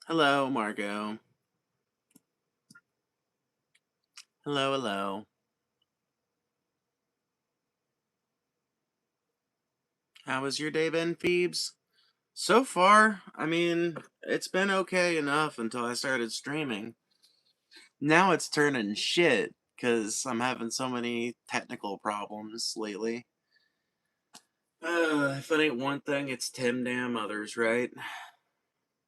Hello, Margot. Hello, hello. How has your day been, Phoebes? So far, it's been okay enough until I started streaming. Now it's turning shit, because I'm having so many technical problems lately. If it ain't one thing, it's Tim damn others, right?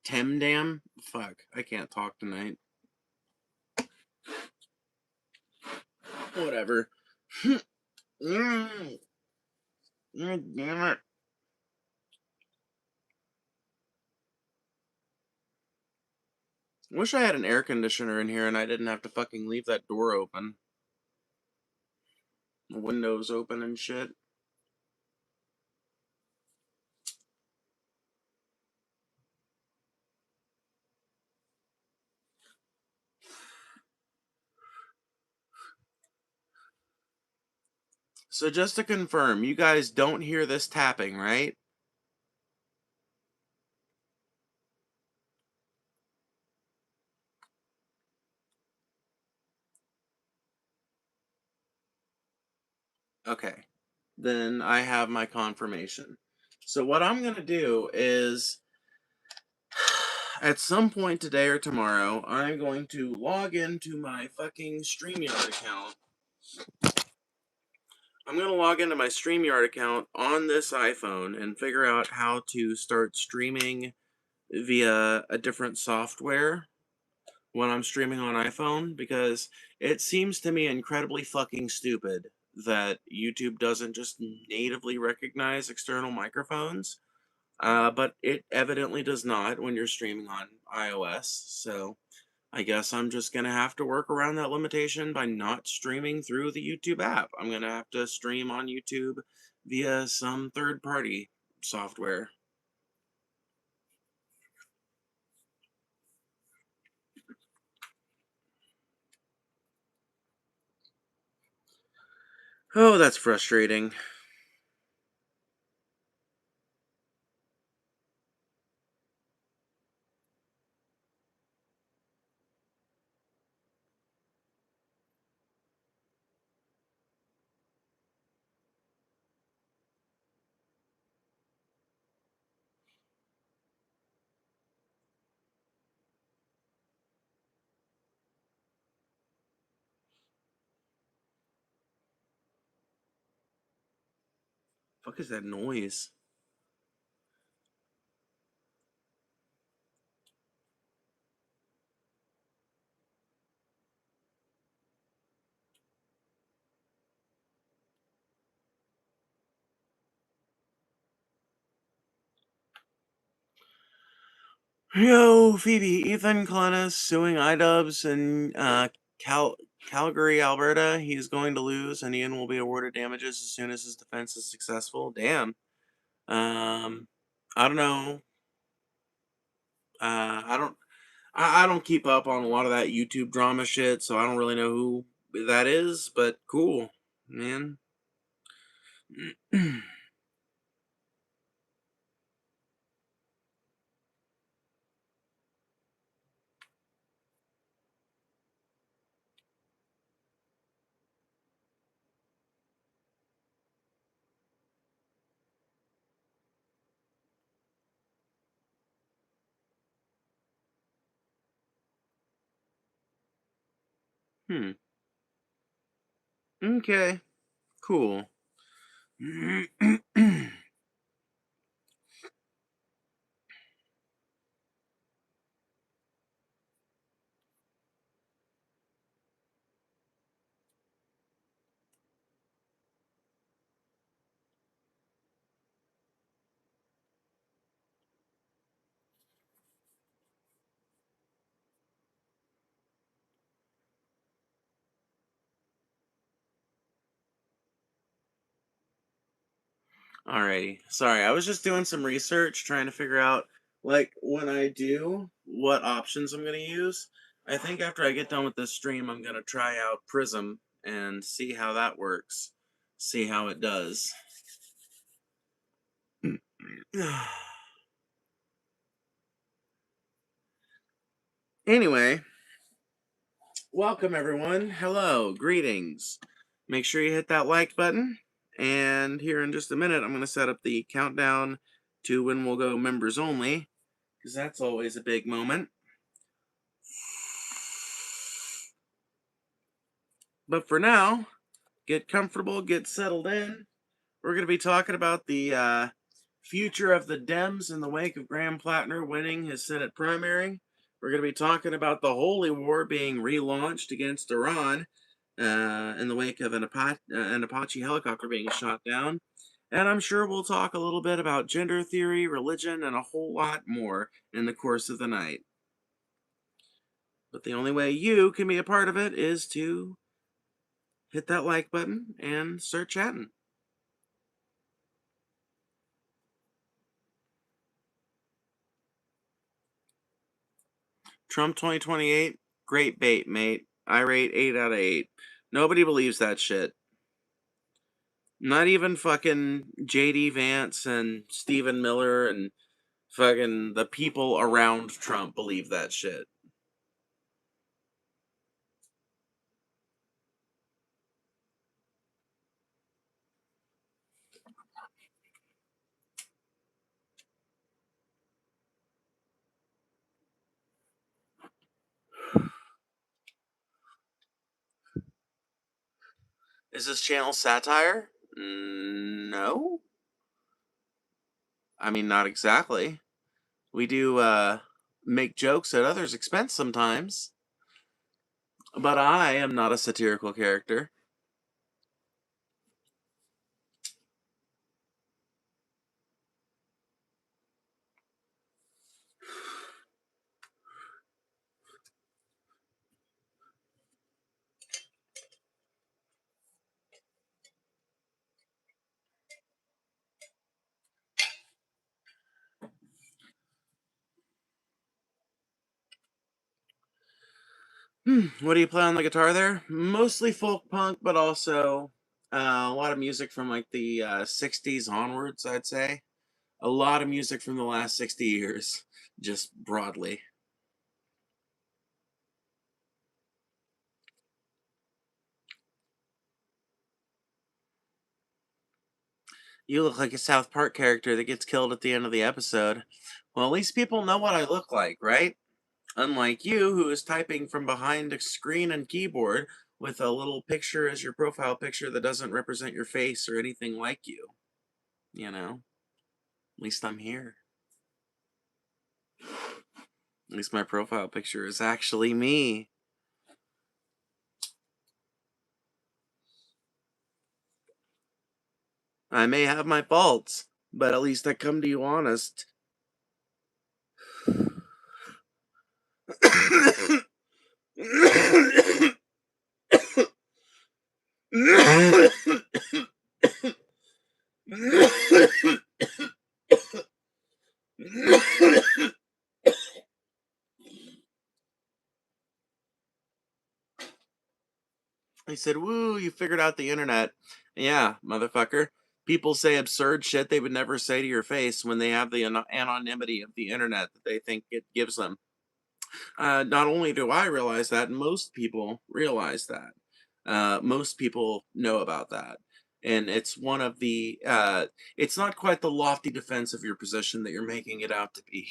Tim damn? Fuck, I can't talk tonight. Whatever. Damn it. Wish I had an air conditioner in here and I didn't have to fucking leave that door open. The windows open and shit. So just to confirm, you guys don't hear this tapping, right? Okay. Then I have my confirmation. So what I'm going to do is at some point today or tomorrow, I'm going to log into my fucking StreamYard account. I'm going to log into my StreamYard account on this iPhone and figure out how to start streaming via a different software when I'm streaming on iPhone, because it seems to me incredibly fucking stupid that YouTube doesn't just natively recognize external microphones, but it evidently does not when you're streaming on iOS. So I guess I'm just gonna have to work around that limitation by not streaming through the YouTube app. I'm gonna have to stream on YouTube via some third-party software. Oh, that's frustrating. Fuck is that noise? Yo, Phoebe, Ethan Clennis suing iDubbbz in Calgary, Alberta. He's going to lose, and Ian will be awarded damages as soon as his defense is successful. Damn. I don't know. I don't. I don't keep up on a lot of that YouTube drama shit, so I don't really know who that is. But cool, man. Hmm. Okay. Cool. Alrighty. Sorry, I was just doing some research trying to figure out, like, when I do, what options I'm going to use. I think after I get done with this stream, I'm going to try out Prism and see how that works. See how it does. Anyway, welcome everyone. Hello, greetings. Make sure you hit that like button. And here in just a minute, I'm going to set up the countdown to when we'll go members only, because that's always a big moment. But for now, get comfortable, get settled in. We're going to be talking about the future of the Dems in the wake of Graham Platner winning his Senate primary. We're going to be talking about the Holy War being relaunched against Iran in the wake of an Apache helicopter being shot down. And I'm sure we'll talk a little bit about gender theory, religion, and a whole lot more in the course of the night. But the only way you can be a part of it is to hit that like button and start chatting. Trump 2028, great bait, mate. I rate 8 out of 8. Nobody believes that shit. Not even fucking J.D. Vance and Stephen Miller and fucking the people around Trump believe that shit. Is this channel satire? No. I mean, not exactly. We do make jokes at others' expense sometimes. But I am not a satirical character. What do you play on the guitar there? Mostly folk punk, but also a lot of music from like the 60s onwards, I'd say. A lot of music from the last 60 years, just broadly. You look like a South Park character that gets killed at the end of the episode. Well, at least people know what I look like, right? Unlike you, who is typing from behind a screen and keyboard with a little picture as your profile picture that doesn't represent your face or anything like you. You know? At least I'm here. At least my profile picture is actually me. I may have my faults, but at least I come to you honest. I said, woo, you figured out the internet. Yeah, motherfucker. People say absurd shit they would never say to your face when they have the anonymity of the internet that they think it gives them. Not only do I realize that, most people realize that. Most people know about that. And it's one of the, it's not quite the lofty defense of your position that you're making it out to be.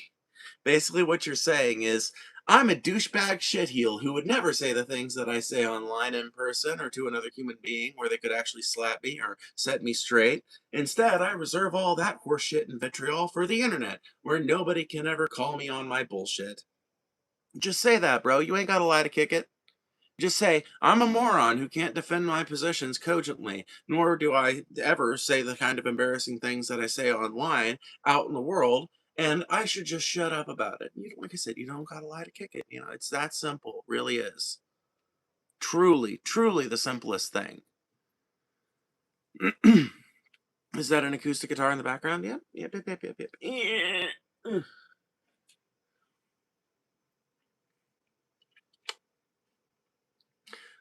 Basically, what you're saying is, I'm a douchebag shitheel who would never say the things that I say online in person or to another human being where they could actually slap me or set me straight. Instead, I reserve all that horseshit and vitriol for the internet, where nobody can ever call me on my bullshit. Just say that, bro. You ain't gotta lie to kick it. Just say, I'm a moron who can't defend my positions cogently, nor do I ever say the kind of embarrassing things that I say online out in the world, and I should just shut up about it. Like I said, you don't gotta lie to kick it. You know, it's that simple. It really is. Truly, truly the simplest thing. Is that an acoustic guitar in the background? Yep. Yep, yep, yep, yep, yep.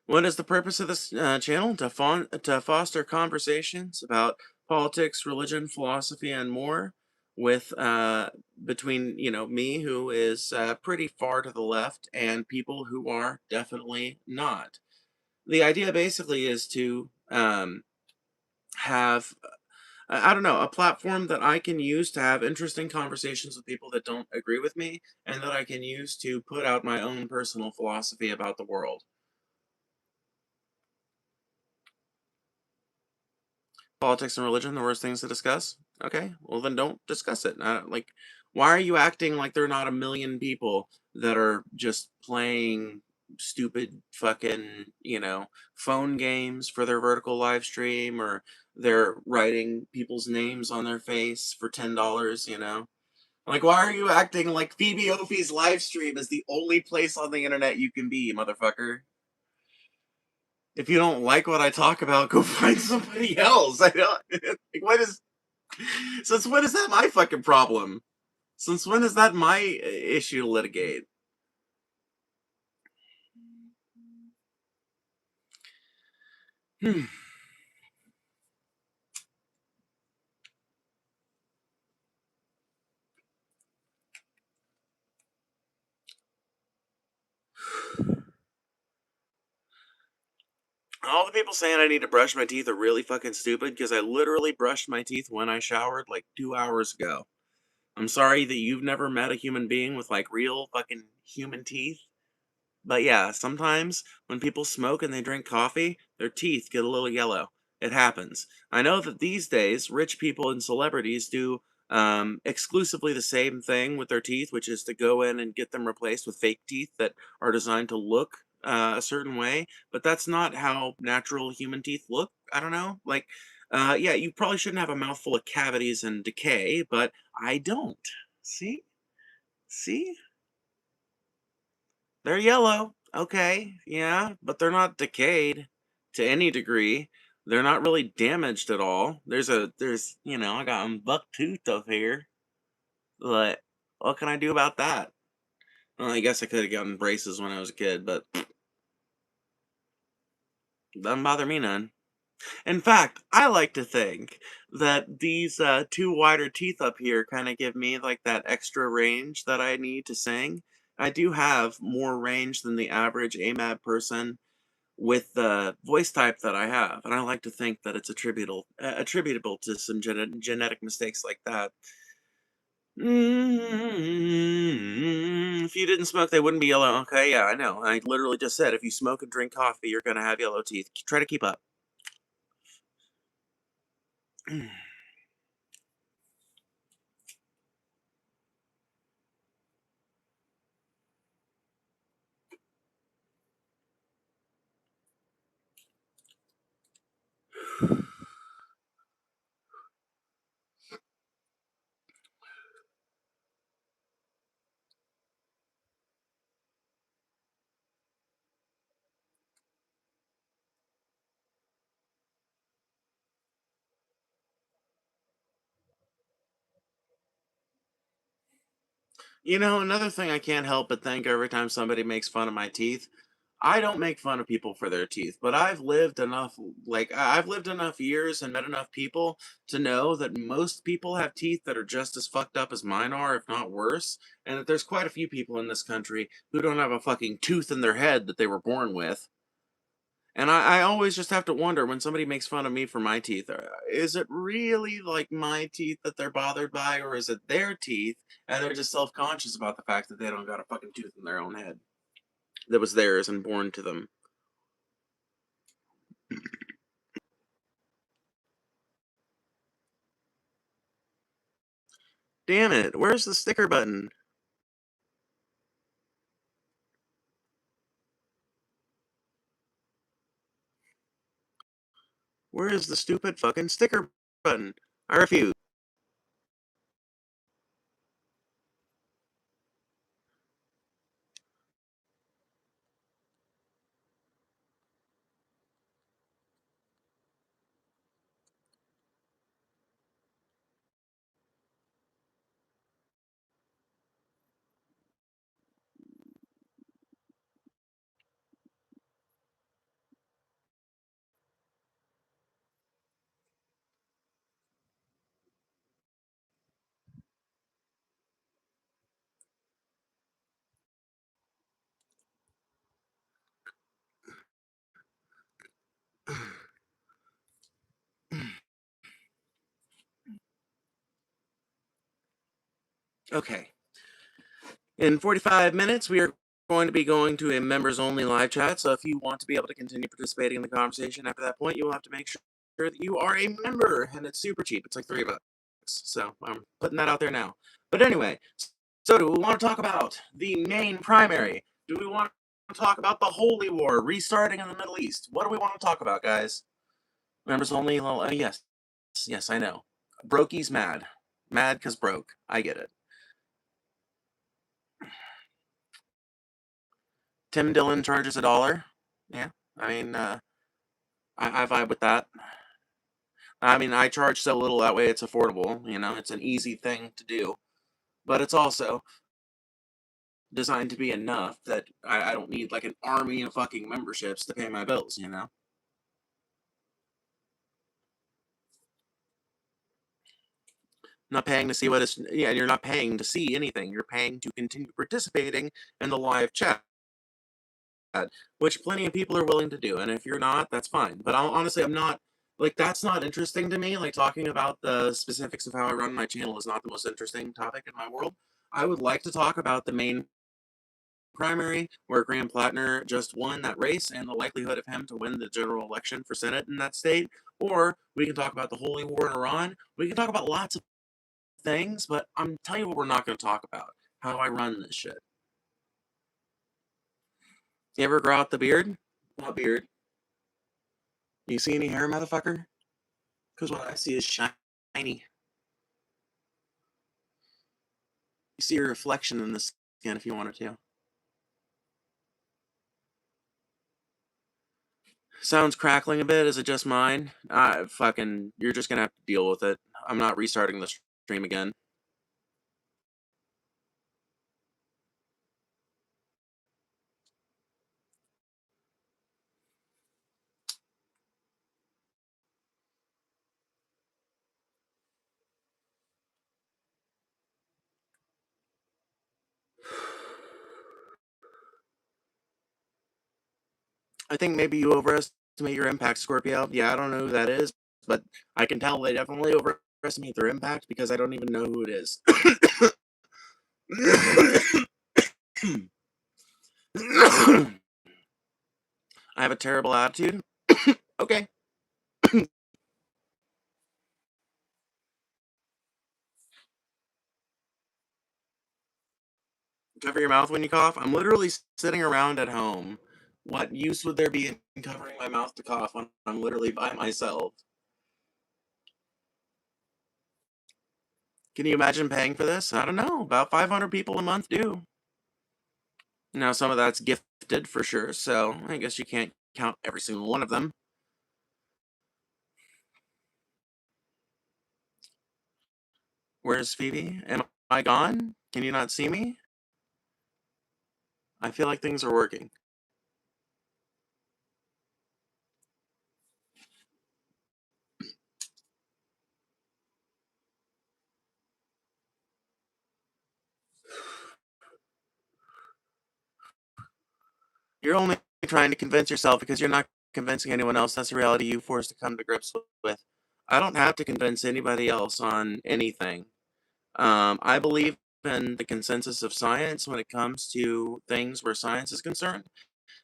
What is the purpose of this channel? To foster conversations about politics, religion, philosophy, and more with between me, who is pretty far to the left, and people who are definitely not. The idea basically is to have I don't know, a platform that I can use to have interesting conversations with people that don't agree with me, and that I can use to put out my own personal philosophy about the world. Politics and religion, the worst things to discuss? Okay, well then don't discuss it. Like, why are you acting like there are not a million people that are just playing stupid fucking, phone games for their vertical live stream, or they're writing people's names on their face for $10? Like, why are you acting like Phoebe Opie's live stream is the only place on the internet you can be, motherfucker? If you don't like what I talk about, go find somebody else. I don't. Like, what is? Since when is that my fucking problem? Since when is that my issue to litigate? Hmm. All the people saying I need to brush my teeth are really fucking stupid, because I literally brushed my teeth when I showered like 2 hours ago. I'm sorry that you've never met a human being with like real fucking human teeth. But yeah, sometimes when people smoke and they drink coffee, their teeth get a little yellow. It happens. I know that these days, rich people and celebrities do exclusively the same thing with their teeth, which is to go in and get them replaced with fake teeth that are designed to look a certain way. But that's not how natural human teeth look. I don't know. Like, yeah, you probably shouldn't have a mouthful of cavities and decay, but I don't. See? See? They're yellow, okay, yeah, but they're not decayed to any degree. They're not really damaged at all. I got 'em buck tooth up here. But what can I do about that? Well, I guess I could have gotten braces when I was a kid, but doesn't bother me none. In fact, I like to think that these two wider teeth up here kind of give me like that extra range that I need to sing. I do have more range than the average AMAB person with the voice type that I have, and I like to think that it's attributable to some genetic mistakes like that. If you didn't smoke, they wouldn't be yellow. Okay, yeah, I know. I literally just said if you smoke and drink coffee, you're gonna have yellow teeth. Try to keep up. Another thing I can't help but think every time somebody makes fun of my teeth, I don't make fun of people for their teeth, but I've lived enough years and met enough people to know that most people have teeth that are just as fucked up as mine are, if not worse, and that there's quite a few people in this country who don't have a fucking tooth in their head that they were born with. And I always just have to wonder when somebody makes fun of me for my teeth, is it really like my teeth that they're bothered by, or is it their teeth and they're just self conscious about the fact that they don't got a fucking tooth in their own head that was theirs and born to them? Damn it, where's the sticker button? Where is the stupid fucking sticker button? I refuse. Okay. In 45 minutes, we are going to be going to a members-only live chat, so if you want to be able to continue participating in the conversation after that point, you will have to make sure that you are a member, and it's super cheap. It's like $3. So I'm putting that out there now. But anyway, so do we want to talk about the Maine primary? Do we want to talk about the Holy War restarting in the Middle East? What do we want to talk about, guys? Members only? Yes. Yes, I know. Brokey's mad. Mad because broke. I get it. Tim Dillon charges $1. Yeah, I mean, I vibe with that. I mean, I charge so little that way it's affordable. You know, it's an easy thing to do, but it's also designed to be enough that I don't need like an army of fucking memberships to pay my bills. You know. Not paying to see what is, yeah, you're not paying to see anything. You're paying to continue participating in the live chat, which plenty of people are willing to do. And if you're not, that's fine. But honestly, I'm not, like, that's not interesting to me. Like, talking about the specifics of how I run my channel is not the most interesting topic in my world. I would like to talk about the Maine primary, where Graham Platner just won that race and the likelihood of him to win the general election for Senate in that state. Or we can talk about the Holy War in Iran. We can talk about lots of things, but I'm telling you what we're not going to talk about. How do I run this shit? You ever grow out the beard? What beard? You see any hair, motherfucker? Because what I see is shiny. You see your reflection in the skin if you wanted to. Sounds crackling a bit. Is it just mine? You're just gonna have to deal with it. I'm not restarting the stream again. I think maybe you overestimate your impact, Scorpio. Yeah, I don't know who that is, but I can tell they definitely overestimate their impact because I don't even know who it is. I have a terrible attitude. Okay. Cover your mouth when you cough. I'm literally sitting around at home. What use would there be in covering my mouth to cough when I'm literally by myself? Can you imagine paying for this? I don't know. About 500 people a month do. Now, some of that's gifted for sure, so I guess you can't count every single one of them. Where's Phoebe? Am I gone? Can you not see me? I feel like things are working. You're only trying to convince yourself because you're not convincing anyone else. That's a reality you forced to come to grips with. I don't have to convince anybody else on anything. I believe in the consensus of science when it comes to things where science is concerned,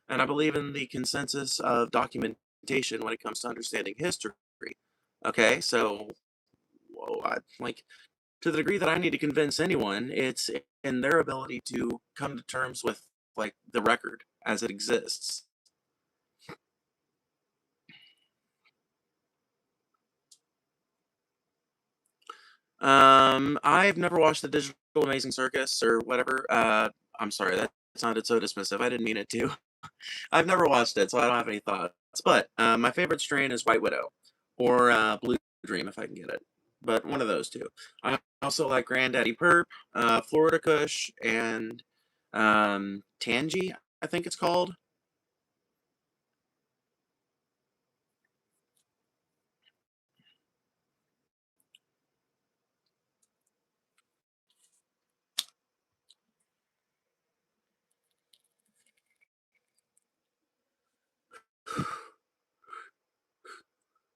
and I believe in the consensus of documentation when it comes to understanding history. Okay, so like to the degree that I need to convince anyone, it's in their ability to come to terms with like the record as it exists. I've never watched the Digital Amazing Circus or whatever. I'm sorry, that sounded so dismissive. I didn't mean it to. I've never watched it, so I don't have any thoughts. But my favorite strain is White Widow or Blue Dream, if I can get it. But one of those two. I also like Granddaddy Perp, Florida Kush, and Tangy, I think it's called.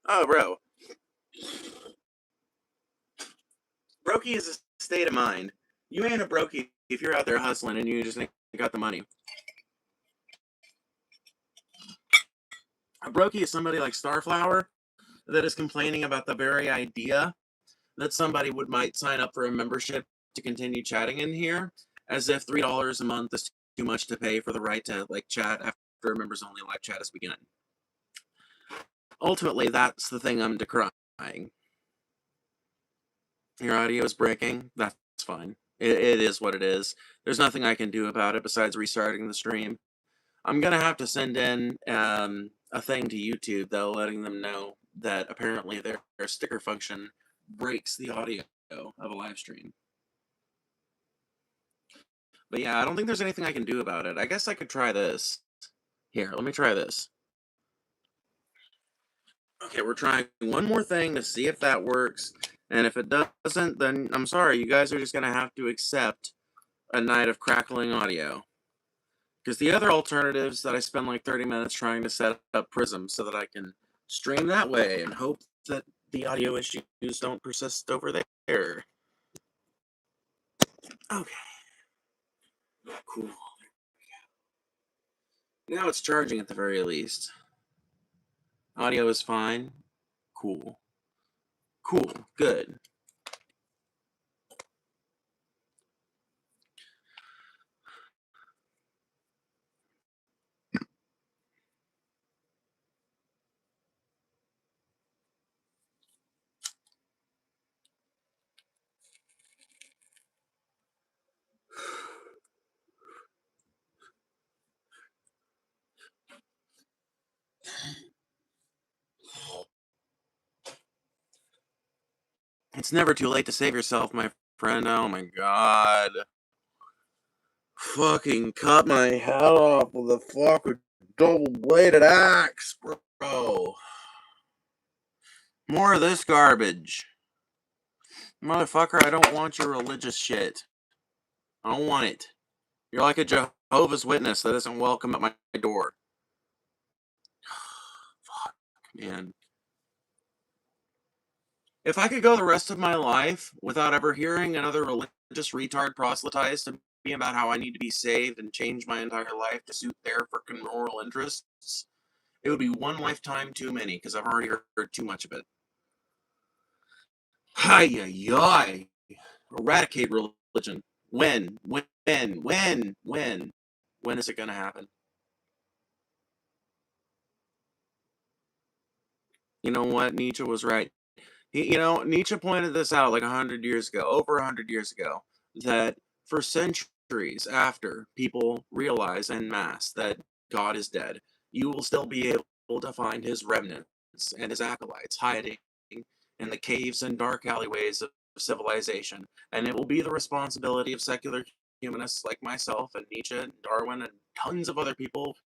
Oh, bro. Brokey is a state of mind. You ain't a brokey if you're out there hustling and you just ain't got the money. A brokey is somebody like Starflower that is complaining about the very idea that somebody might sign up for a membership to continue chatting in here, as if $3 a month is too much to pay for the right to like chat after a members only live chat has begun. Ultimately, that's the thing I'm decrying. Your audio is breaking. That's fine. It is what it is. There's nothing I can do about it besides restarting the stream. I'm gonna have to send in a thing to YouTube though, letting them know that apparently their sticker function breaks the audio of a live stream. But yeah, I don't think there's anything I can do about it. I guess I could try this. Here, let me try this. Okay, we're trying one more thing to see if that works. And if it doesn't, then I'm sorry, you guys are just gonna have to accept a night of crackling audio. Because the other alternatives that I spend like 30 minutes trying to set up Prism so that I can stream that way and hope that the audio issues don't persist over there. Okay. Cool. Now it's charging at the very least. Audio is fine. Cool. Cool. Good. It's never too late to save yourself, my friend. Oh my god. Fucking cut my head off with a fucking double-bladed axe, bro. More of this garbage. Motherfucker, I don't want your religious shit. I don't want it. You're like a Jehovah's Witness that isn't welcome at my door. Fuck, man. If I could go the rest of my life without ever hearing another religious retard proselytize to me about how I need to be saved and change my entire life to suit their freaking moral interests, it would be one lifetime too many, because I've already heard too much of it. Hi-yi-yi. Eradicate religion. When? When is it going to happen? You know what? Nietzsche was right. Nietzsche pointed this out like 100 years ago, over 100 years ago, that for centuries after people realize en masse that God is dead, you will still be able to find his remnants and his acolytes hiding in the caves and dark alleyways of civilization. And it will be the responsibility of secular humanists like myself and Nietzsche and Darwin and tons of other people,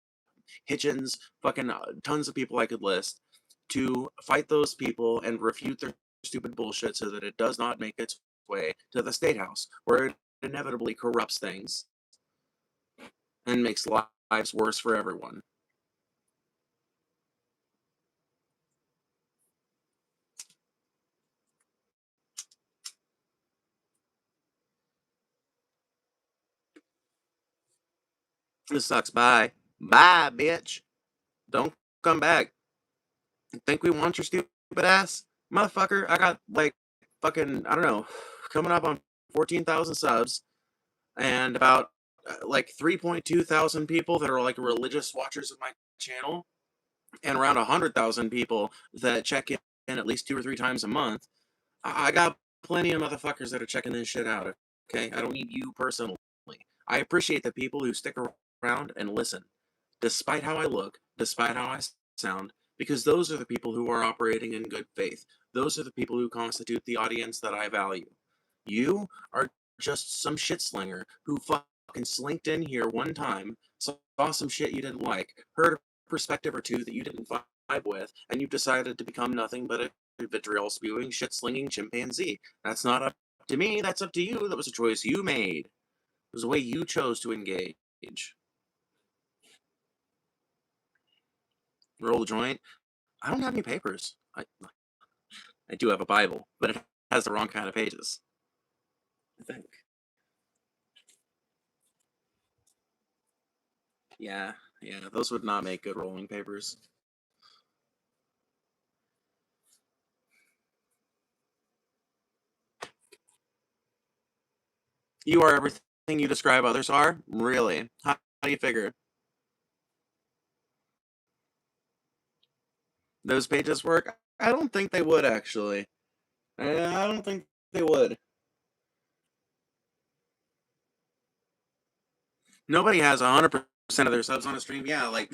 Hitchens, fucking tons of people I could list, to fight those people and refute their stupid bullshit so that it does not make its way to the State House, where it inevitably corrupts things and makes lives worse for everyone. This sucks. Bye. Bye, bitch. Don't come back. Think we want your stupid ass? Motherfucker, I got like fucking, I don't know, coming up on 14,000 subs and about like 3.2 thousand people that are like religious watchers of my channel, and around 100,000 people that check in at least 2 or 3 times a month. I got plenty of motherfuckers that are checking this shit out. Okay, I don't need you personally. I appreciate the people who stick around and listen, despite how I look, despite how I sound, because those are the people who are operating in good faith. Those are the people who constitute the audience that I value. You are just some shit slinger who fucking slinked in here one time, saw some shit you didn't like, heard a perspective or two that you didn't vibe with, and you've decided to become nothing but a vitriol spewing, shit slinging chimpanzee. That's not up to me, that's up to you. That was a choice you made. It was the way you chose to engage. Roll the joint. I don't have any papers. I do have a Bible, but it has the wrong kind of pages, I think. Yeah, those would not make good rolling papers. You are everything you describe others are? Really? How do you figure? Those pages work? I don't think they would, actually. I don't think they would. Nobody has 100% of their subs on a stream. Yeah, like,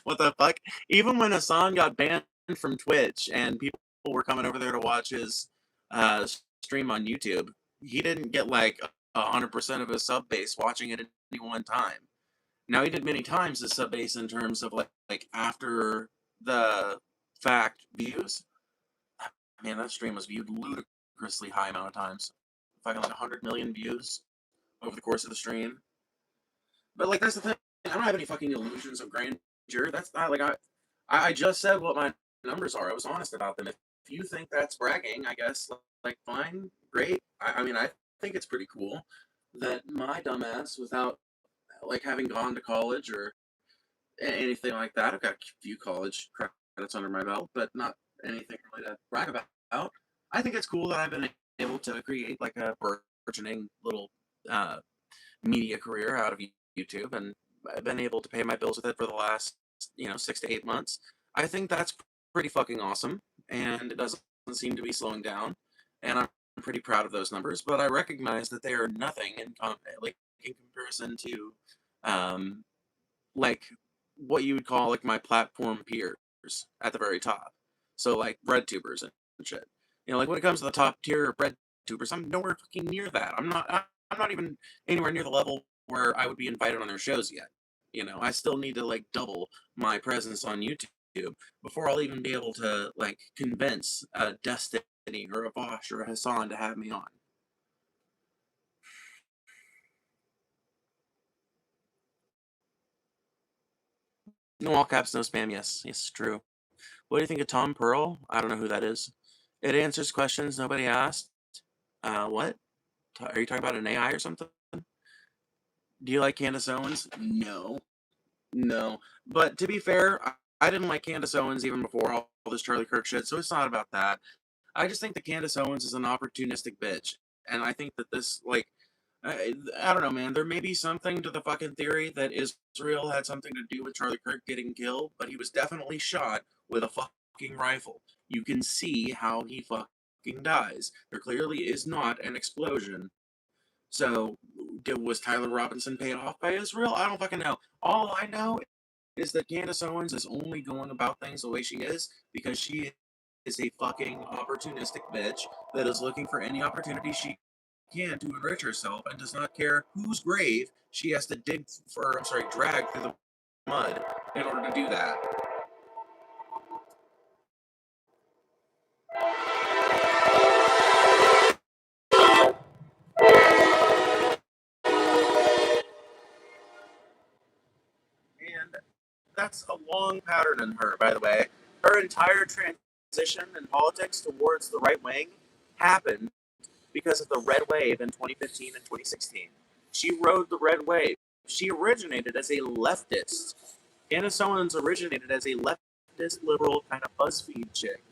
what the fuck? Even when Hassan got banned from Twitch and people were coming over there to watch his uh, stream on YouTube, he didn't get like 100% of his sub base watching it at any one time. Now he did many times his sub base in terms of like after the fact views. Man, that stream was viewed ludicrously high amount of times. Fucking like 100 million views over the course of the stream. But like that's the thing. I don't have any fucking illusions of grandeur. That's not like I just said what my numbers are. I was honest about them. If you think that's bragging, I guess like fine, great. I mean I think it's pretty cool that my dumbass, without like having gone to college or anything like that, I've got a few college credits under my belt, but not anything really to brag about. I think it's cool that I've been able to create like a burgeoning little uh, media career out of YouTube, and I've been able to pay my bills with it for the last 6 to 8 months. I think that's pretty fucking awesome, and it doesn't seem to be slowing down, and I'm pretty proud of those numbers. But I recognize that they are nothing in comparison to um, like what you would call like my platform peers at the very top. So like bread tubers and shit. Like when it comes to the top tier bread tubers, I'm nowhere fucking near that. I'm not even anywhere near the level where I would be invited on their shows yet. I still need to like double my presence on YouTube before I'll even be able to like convince a Destiny or a Bosch or a Hassan to have me on. No all caps, no spam. Yes, true. What do you think of Tom Pearl? I don't know who that is. It answers questions nobody asked. What? Are you talking about an AI or something? Do you like Candace Owens? No. No. But to be fair, I didn't like Candace Owens even before all this Charlie Kirk shit, so it's not about that. I just think that Candace Owens is an opportunistic bitch. And I think that this, like, I don't know, man. There may be something to the fucking theory that Israel had something to do with Charlie Kirk getting killed, but he was definitely shot with a fucking rifle. You can see how he fucking dies. There clearly is not an explosion. So, was Tyler Robinson paid off by Israel? I don't fucking know. All I know is that Candace Owens is only going about things the way she is because she is a fucking opportunistic bitch that is looking for any opportunity she can to enrich herself and does not care whose grave she has to drag through the mud in order to do that. And that's a long pattern in her, by the way. Her entire transition in politics towards the right wing happened because of the red wave in 2015 and 2016. She rode the red wave. She originated as a leftist. Candace Owens originated as a leftist, liberal kind of BuzzFeed chick,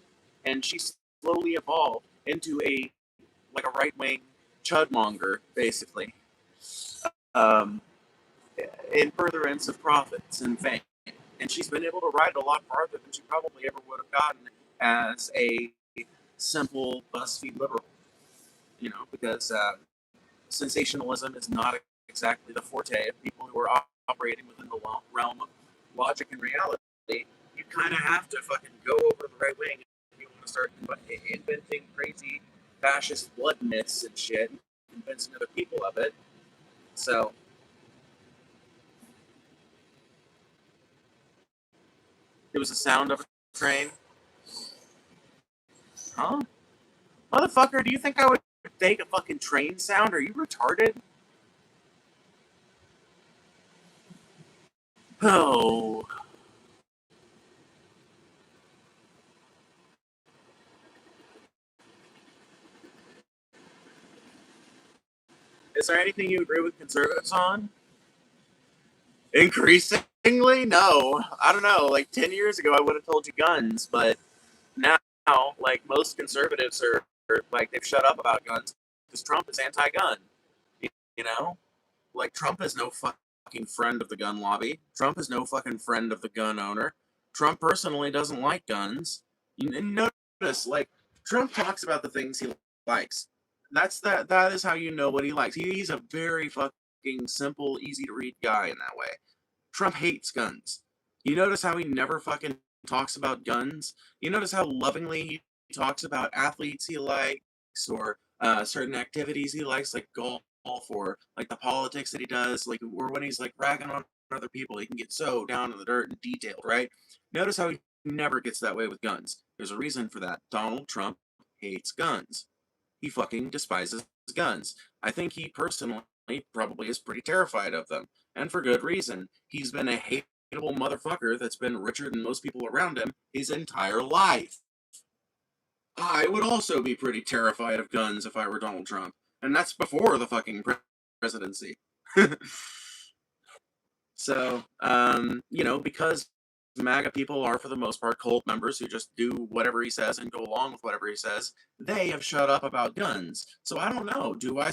and she slowly evolved into a right wing chudmonger, basically, um, in furtherance of profits and fame. And she's been able to ride a lot farther than she probably ever would have gotten as a simple BuzzFeed liberal. Because sensationalism is not exactly the forte of people who are operating within the realm of logic and reality. You kind of have to fucking go over the right wing if you want to start inventing crazy fascist blood myths and shit, convincing other people of it. So, it was the sound of a train. Huh? Motherfucker, do you think I would fake a fucking train sound? Are you retarded? Oh. Is there anything you agree with conservatives on? Increasingly, no. I don't know. Like 10 years ago, I would have told you guns, but now, like most conservatives are like they've shut up about guns because Trump is anti-gun. You know, like Trump is no fucking friend of the gun lobby. Trump is no fucking friend of the gun owner. Trump personally doesn't like guns. You notice, like Trump talks about the things he likes. That is how you know what he likes. He's a very fucking simple, easy to read guy in that way. Trump hates guns. You notice how he never fucking talks about guns? You notice how lovingly he talks about athletes he likes or certain activities he likes, like golf or like the politics that he does, like or when he's like ragging on other people, he can get so down in the dirt and detailed, right? Notice how he never gets that way with guns. There's a reason for that. Donald Trump hates guns. He fucking despises guns. I think he personally probably is pretty terrified of them, and for good reason. He's been a hateable motherfucker that's been richer than most people around him his entire life. I would also be pretty terrified of guns if I were Donald Trump, and that's before the fucking presidency. So, because MAGA people are, for the most part, cult members who just do whatever he says and go along with whatever he says, they have shut up about guns. So I don't know. Do I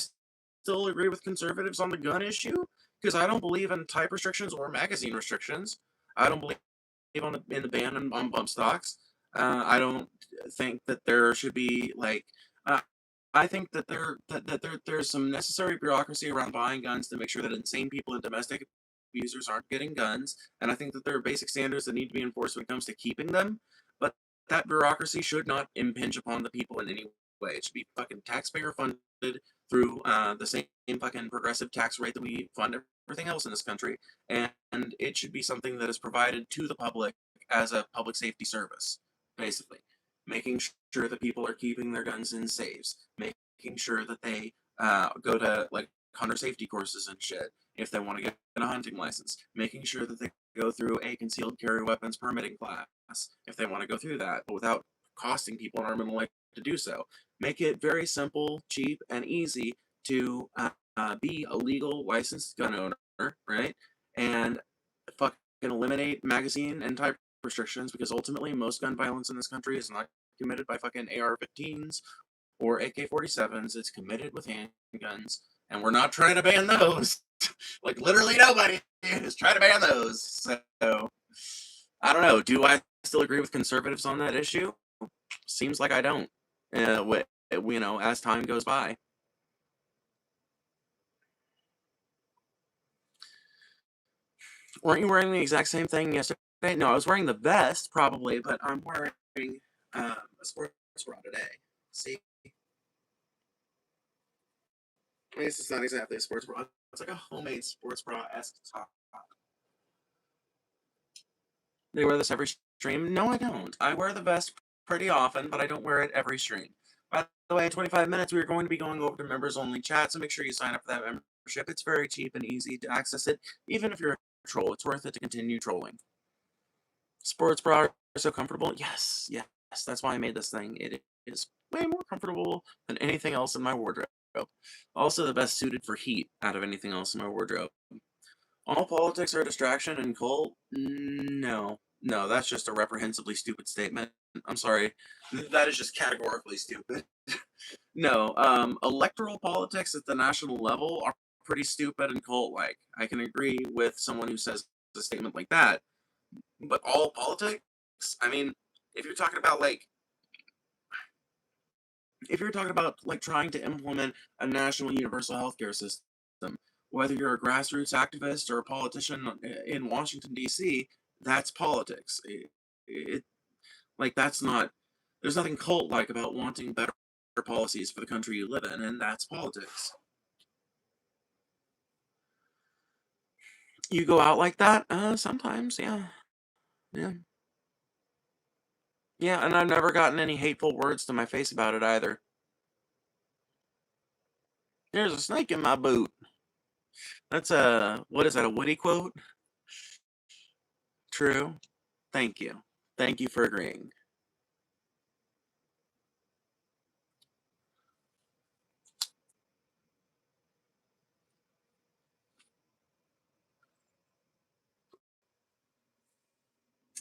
still agree with conservatives on the gun issue? Because I don't believe in type restrictions or magazine restrictions. I don't believe in the ban on bump stocks. I don't think that there should be like. I think that there's some necessary bureaucracy around buying guns to make sure that insane people and domestic abusers aren't getting guns, and I think that there are basic standards that need to be enforced when it comes to keeping them. But that bureaucracy should not impinge upon the people in any way. It should be fucking taxpayer funded through the same fucking progressive tax rate that we fund everything else in this country, and it should be something that is provided to the public as a public safety service, basically. Making sure that people are keeping their guns in safes, making sure that they go to like hunter safety courses and shit if they want to get a hunting license, making sure that they go through a concealed carry weapons permitting class if they want to go through that, but without costing people an arm and a leg to do so. Make it very simple, cheap, and easy to be a legal licensed gun owner, right? And fucking eliminate magazine and type restrictions, because ultimately most gun violence in this country is not committed by fucking AR-15s or AK-47s. It's committed with handguns, and we're not trying to ban those. Like literally nobody is trying to ban those. So I don't know. Do I still agree with conservatives on that issue? Seems like I don't. As time goes by. Weren't you wearing the exact same thing yesterday? No, I was wearing the vest probably, but I'm wearing a sports bra today. See, I guess it's not exactly a sports bra. It's like a homemade sports bra-esque top. They wear this every stream? No, I don't. I wear the vest pretty often, but I don't wear it every stream. By the way, in 25 minutes, we're going to be going over to members-only chat, so make sure you sign up for that membership. It's very cheap and easy to access it. Even if you're a troll, it's worth it to continue trolling. Sports bra are so comfortable? Yes. That's why I made this thing. It is way more comfortable than anything else in my wardrobe. Also the best suited for heat out of anything else in my wardrobe. All politics are a distraction and cult? No. No, that's just a reprehensibly stupid statement. I'm sorry. That is just categorically stupid. No, electoral politics at the national level are pretty stupid and cult-like. I can agree with someone who says a statement like that. But all politics? I mean, if you're talking about trying to implement a national universal healthcare system, whether you're a grassroots activist or a politician in Washington D.C., that's politics. That's not. There's nothing cult-like about wanting better policies for the country you live in, and that's politics. You go out like that? Sometimes, yeah. Yeah, and I've never gotten any hateful words to my face about it either. There's a snake in my boot. That's what is that, a Woody quote? True. Thank you. Thank you for agreeing.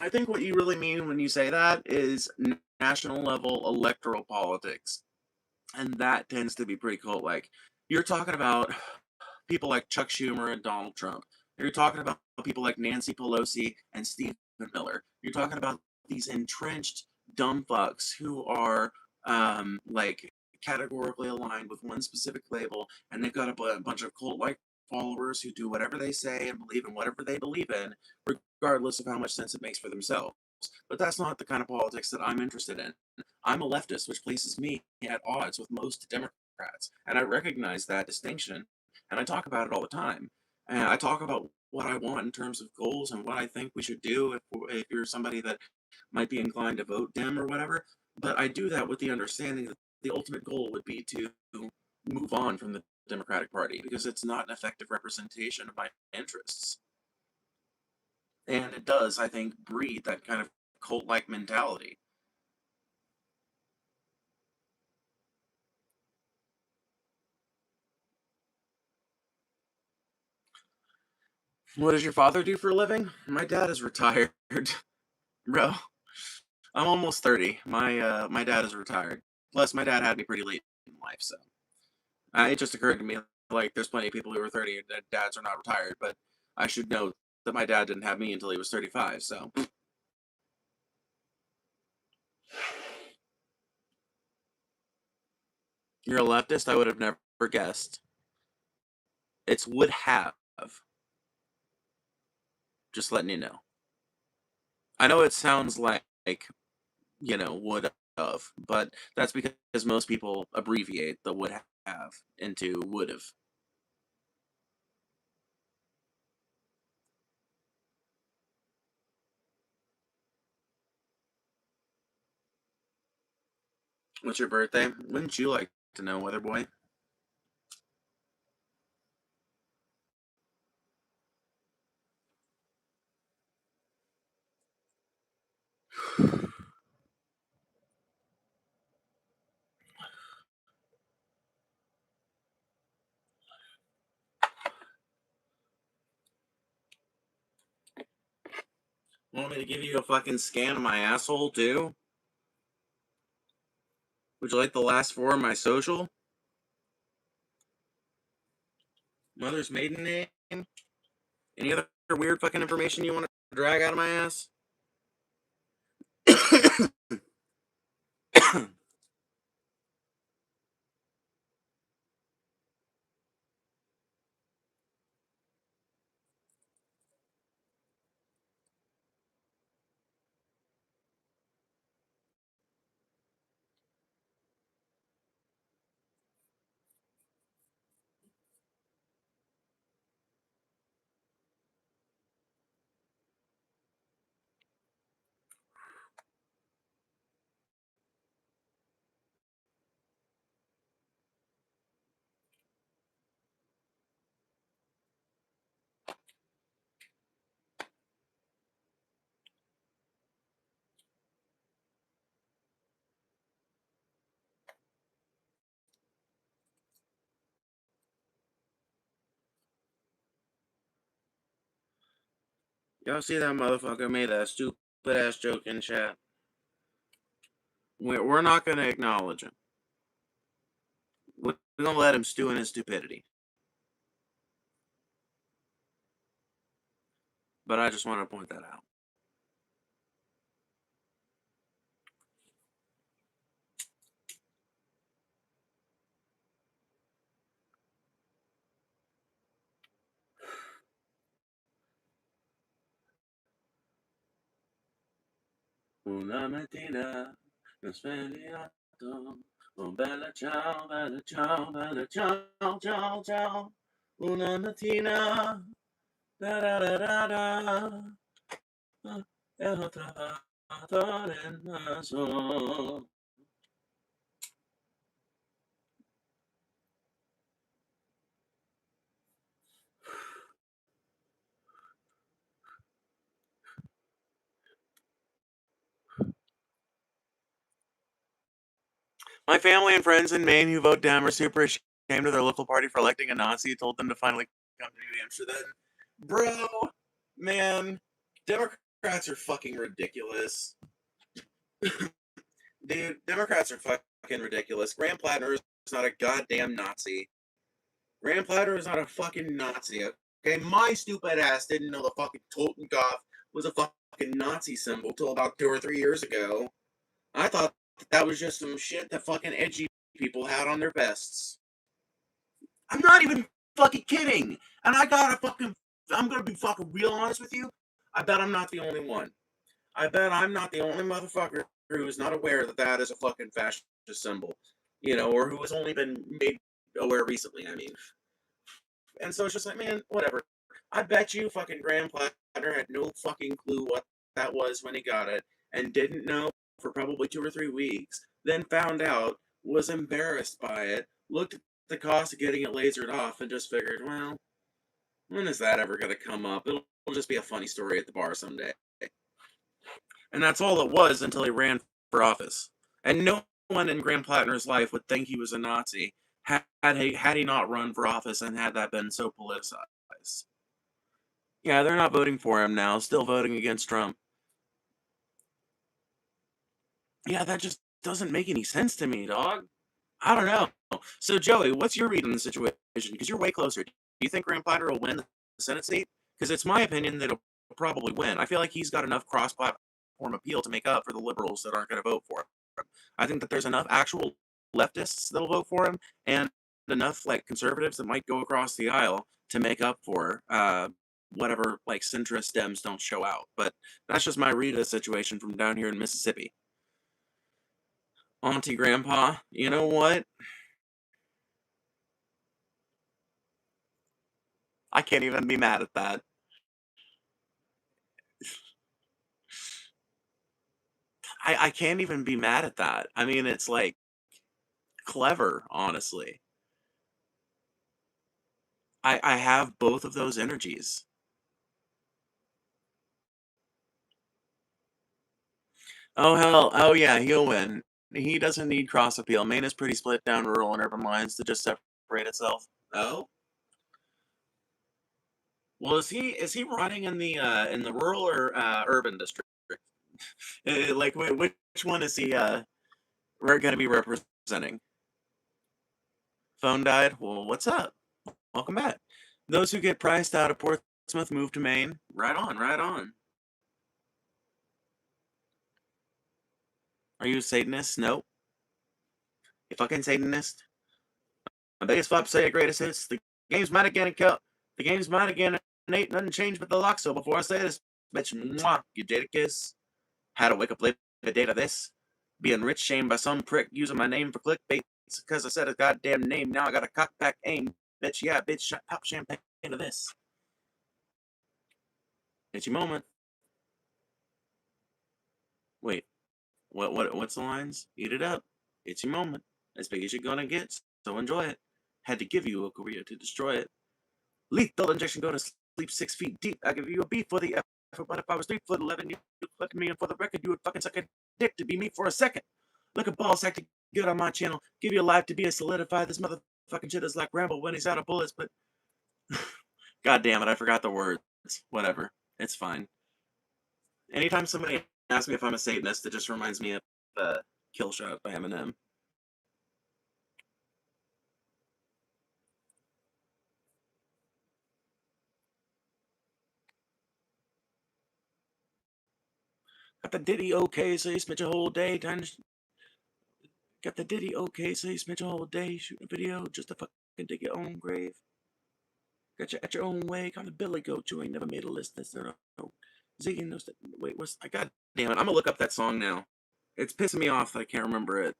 I think what you really mean when you say that is national level electoral politics. And that tends to be pretty cult-like. You're talking about people like Chuck Schumer and Donald Trump. You're talking about people like Nancy Pelosi and Stephen Miller. You're talking about these entrenched dumb fucks who are like categorically aligned with one specific label, and they've got a bunch of cult-like followers who do whatever they say and believe in whatever they believe in, regardless of how much sense it makes for themselves. But that's not the kind of politics that I'm interested in. I'm a leftist, which places me at odds with most Democrats, and I recognize that distinction, and I talk about it all the time. And I talk about what I want in terms of goals and what I think we should do if you're somebody that might be inclined to vote Dem or whatever. But I do that with the understanding that the ultimate goal would be to move on from the Democratic Party because it's not an effective representation of my interests. And it does, I think, breed that kind of cult-like mentality. What does your father do for a living? My dad is retired. Bro, I'm almost 30. My dad is retired. Plus, my dad had me pretty late in life, so it just occurred to me like there's plenty of people who are 30 and their dads are not retired, but I should note that my dad didn't have me until he was 35. So you're a leftist? I would have never guessed. It's would have. Just letting you know. I know it sounds like would have, but that's because most people abbreviate the would have into would have. What's your birthday? Wouldn't you like to know, Weather Boy? Want me to give you a fucking scan of my asshole, too? Would you like the last four of my social? Mother's maiden name? Any other weird fucking information you want to drag out of my ass? Y'all see that motherfucker made a stupid ass joke in chat? We're not going to acknowledge him. We're going to let him stew in his stupidity. But I just want to point that out. Una mattina non svegliato, oh bella ciao, bella ciao, bella ciao, ciao, ciao. Una mattina, da da da da da, e ho trovato nel naso. My family and friends in Maine who vote Dem are super ashamed of their local party for electing a Nazi who told them to finally come to New Hampshire then. Bro, man, Democrats Democrats are fucking ridiculous. Dude, Democrats are fucking ridiculous. Graham Platner is not a goddamn Nazi. Graham Platner is not a fucking Nazi. Okay, my stupid ass didn't know the fucking Totenkopf was a fucking Nazi symbol till about 2 or 3 years ago. I thought that was just some shit that fucking edgy people had on their vests. I'm not even fucking kidding. And I'm gonna be fucking real honest with you. I bet I'm not the only one. I bet I'm not the only motherfucker who is not aware that that is a fucking fascist symbol. Or who has only been made aware recently, I mean. And so it's just like, man, whatever. I bet you fucking Graham Platner had no fucking clue what that was when he got it, and didn't know for probably 2 or 3 weeks, then found out, was embarrassed by it, looked at the cost of getting it lasered off, and just figured, well, when is that ever going to come up? It'll just be a funny story at the bar someday. And that's all it was until he ran for office. And no one in Graham Platner's life would think he was a Nazi had he not run for office and had that been so politicized. Yeah, they're not voting for him now, still voting against Trump. Yeah, that just doesn't make any sense to me, dog. I don't know. So, Joey, what's your read on the situation? Because you're way closer. Do you think Graham Platner will win the Senate seat? Because it's my opinion that he'll probably win. I feel like he's got enough cross-platform appeal to make up for the liberals that aren't going to vote for him. I think that there's enough actual leftists that'll vote for him, and enough like conservatives that might go across the aisle to make up for whatever like centrist Dems don't show out. But that's just my read of the situation from down here in Mississippi. Auntie Grandpa, you know what? I can't even be mad at that. I can't even be mad at that. I mean, it's like clever, honestly. I have both of those energies. Oh hell, oh yeah, he'll win. He doesn't need cross appeal. Maine is pretty split down rural and urban lines to just separate itself. Oh? Well, is he running in the rural or urban district? Like which one is he going to be representing? Phone died. Well, what's up? Welcome back. Those who get priced out of Portsmouth move to Maine. Right on, right on. Are you a Satanist? Nope. You fucking Satanist. My biggest flop say greatest hits. The game's mine again and kill. The game's mine again and ain't nothing changed but the lock. So before I say this, bitch, mwah, you data kiss. Had to wake up late the date of this. Being rich shamed by some prick using my name for clickbait. It's because I said a goddamn name. Now I got a cockback aim. Bitch, yeah, bitch, pop champagne to this. Itchy moment. Wait, what's the lines? Eat it up. Itchy moment. As big as you're gonna get, so enjoy it. Had to give you a career to destroy it. Lethal injection, go to sleep 6 feet deep. I give you a beat for the effort, but if I was 3'11", you click me, and for the record, you would fucking suck a dick to be me for a second. Look at balls acting good on my channel. Give you a life to be a solidified. This motherfucking shit is like Rambo when he's out of bullets, but god damn it, I forgot the words. Whatever. It's fine. Anytime somebody asks me if I'm a Satanist, it just reminds me of Kill Shot by Eminem. Got the Diddy okay, so you spent your whole day trying to... Got the Diddy okay, so you spent your whole day shooting a video just to fucking dig your own grave. Got you at your own way, kind of Billy Goat. You ain't never made a list. That's no. Ziggy knows that. Wait, what's... God damn it, I'm gonna look up that song now. It's pissing me off that I can't remember it.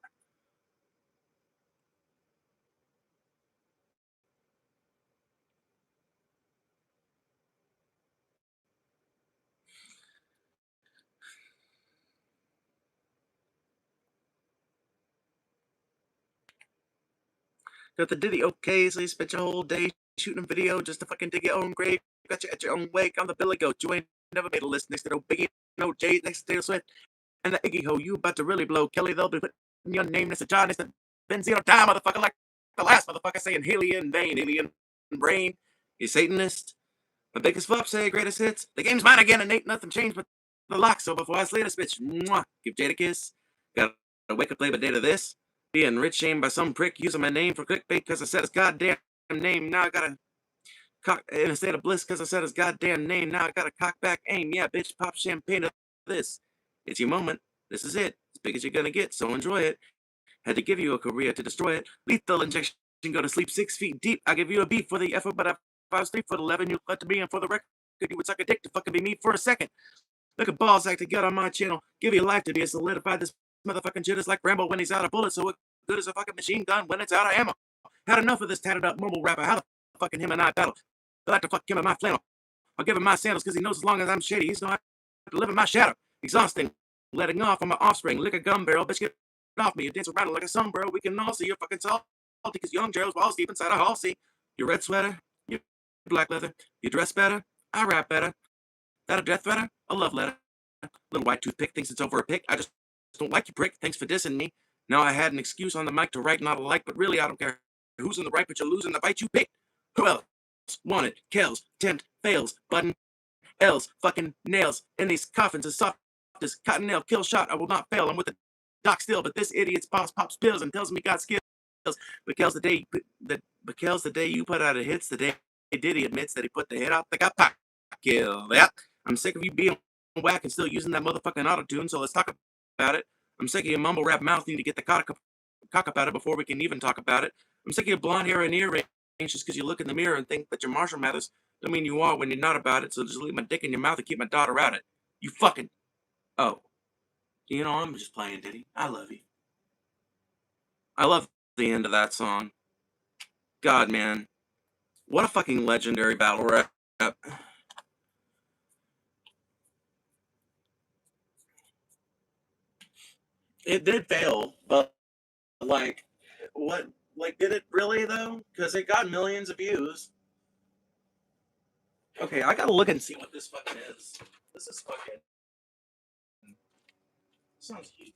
Got the Diddy okay, so you spent your whole day shooting a video just to fucking dig your own grave. Got you at your own wake. I'm the Billy Goat. You ain't never made a list next to no Biggie, no Jay, next to Taylor Swift, and the Iggy Ho. You about to really blow. Kelly, they'll be putting your name next to John, next to Benzino. Die, motherfucker, like the last motherfucker saying Haley in vain, alien brain. You Satanist. My biggest flop say greatest hits. The game's mine again and ain't nothing changed but the lock, so before I slay this bitch, mwah, give Jade a kiss. Gotta wake up late, but day to this. Being rich shamed by some prick using my name for clickbait because I said his goddamn name. Now I gotta cock in a state of bliss because I said his goddamn name. Now I gotta cock back aim. Yeah, bitch, pop champagne to this. It's your moment. This is it. As big as you're gonna get, so enjoy it. Had to give you a career to destroy it. Lethal injection, go to sleep 6 feet deep. I give you a beat for the effort, but if I was 3'11", you let to me, and for the record, you would suck a dick to fucking be me for a second. Look at balls act to get on my channel. Give you life to be a solidified. This motherfucking shit is like Rambo when he's out of bullets, so what good is a fucking machine gun when it's out of ammo? Had enough of this tatted up mobile rapper. How the fucking him and I battle? I like to fuck him in my flannel. I'll give him my sandals because he knows as long as I'm shady, he's gonna have to live in my shadow. Exhausting. Letting off on my offspring. Lick a gum barrel. Bitch, get off me. You dance around like a sombrero. We can all see you're fucking salty because young Gerald's balls deep inside a hall. See your red sweater, your black leather. You dress better. I rap better. That a death threater? A love letter. Little white toothpick thinks it's over a pick. I just don't like you, prick. Thanks for dissing me. Now I had an excuse on the mic to write not alike, but really I don't care who's in the right, but you're losing the bite you picked. Who else wanted? Kills, tempt, fails, button, L's, fucking nails in these coffins as soft as cotton nail. Kill shot, I will not fail. I'm with the doc still, but this idiot's boss pops pills and tells me got skills. Because the day you put out a hits, the day Diddy admits that he put the hit out, they got pop kill. Yep. I'm sick of you being whack and still using that motherfucking auto-tune, so let's talk about it. I'm sick of your mumble rap mouth. Need to get the cock about it before we can even talk about it. I'm sick of your blonde hair and earrings just because you look in the mirror and think that you're Marshall Mathers. Don't mean you are when you're not about it, so just leave my dick in your mouth and keep my daughter out it. You fucking... Oh. You know, I'm just playing, Diddy. I love you. I love the end of that song. God, man. What a fucking legendary battle rap. It did fail, but, like, what... Like, did it really, though? Because it got millions of views. Okay, I gotta look and see what this fucking is. This is fucking... Sounds cute.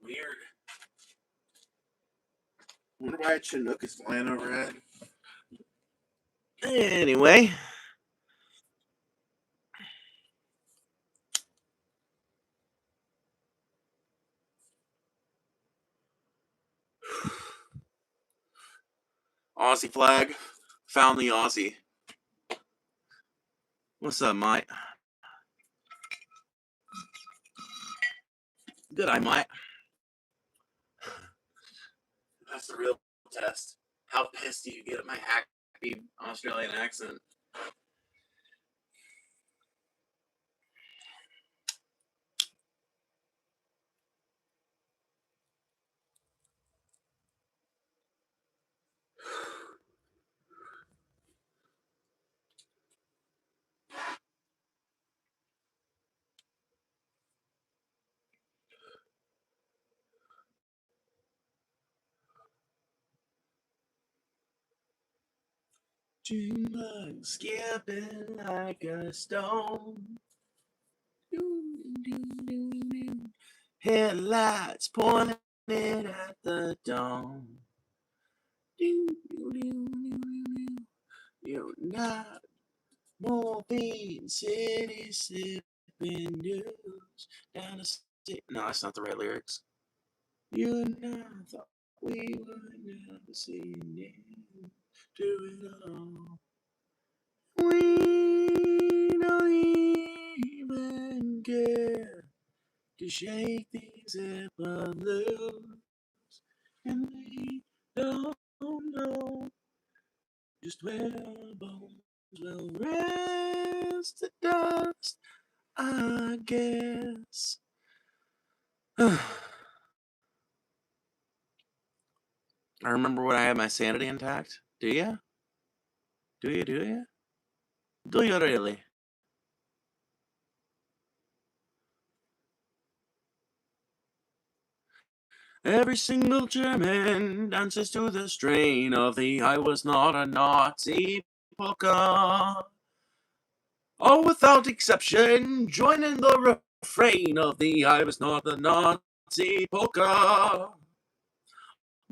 Weird. Wonder why a Chinook is flying overhead. Anyway. Aussie flag. Found the Aussie. What's up, Mike? Good, I might. That's the real test. How pissed do you get at my happy Australian accent? June bug skipping like a stone. Headlights pointing at the dawn. You're not morphine city sipping news down the city. No, that's not the right lyrics. You and I thought we would never see you do it all. We don't even care to shake these zipper loose, and we don't know just where our bones will rest to dust, I guess. I remember when I had my sanity intact. Do ya? Do you? Do you really? Every single German dances to the strain of the I was not a Nazi polka. All without exception, join in the refrain of the I was not a Nazi polka.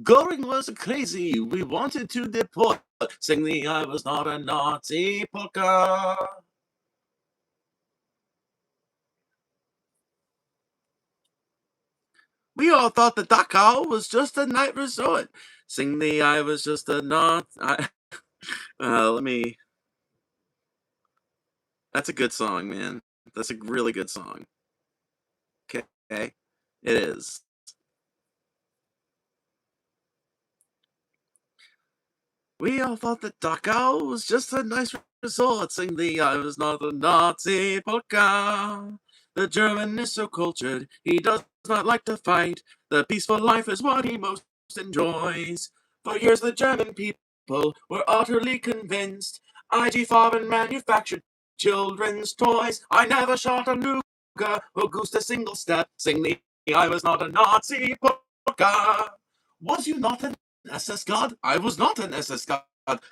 Goring was crazy, we wanted to deport, sing the I was not a Nazi polka. We all thought the Dachau was just a night resort, sing the I was just a let me... That's a good song, man. That's a really good song. Okay, it is. We all thought that Dachau was just a nice resort, sing the I was not a Nazi polka. The German is so cultured, he does not like to fight. The peaceful life is what he most enjoys. For years the German people were utterly convinced IG Farben manufactured children's toys. I never shot a Luger or goosed a single step, sing the I was not a Nazi polka. Was you not an SS God? I was not an SS God.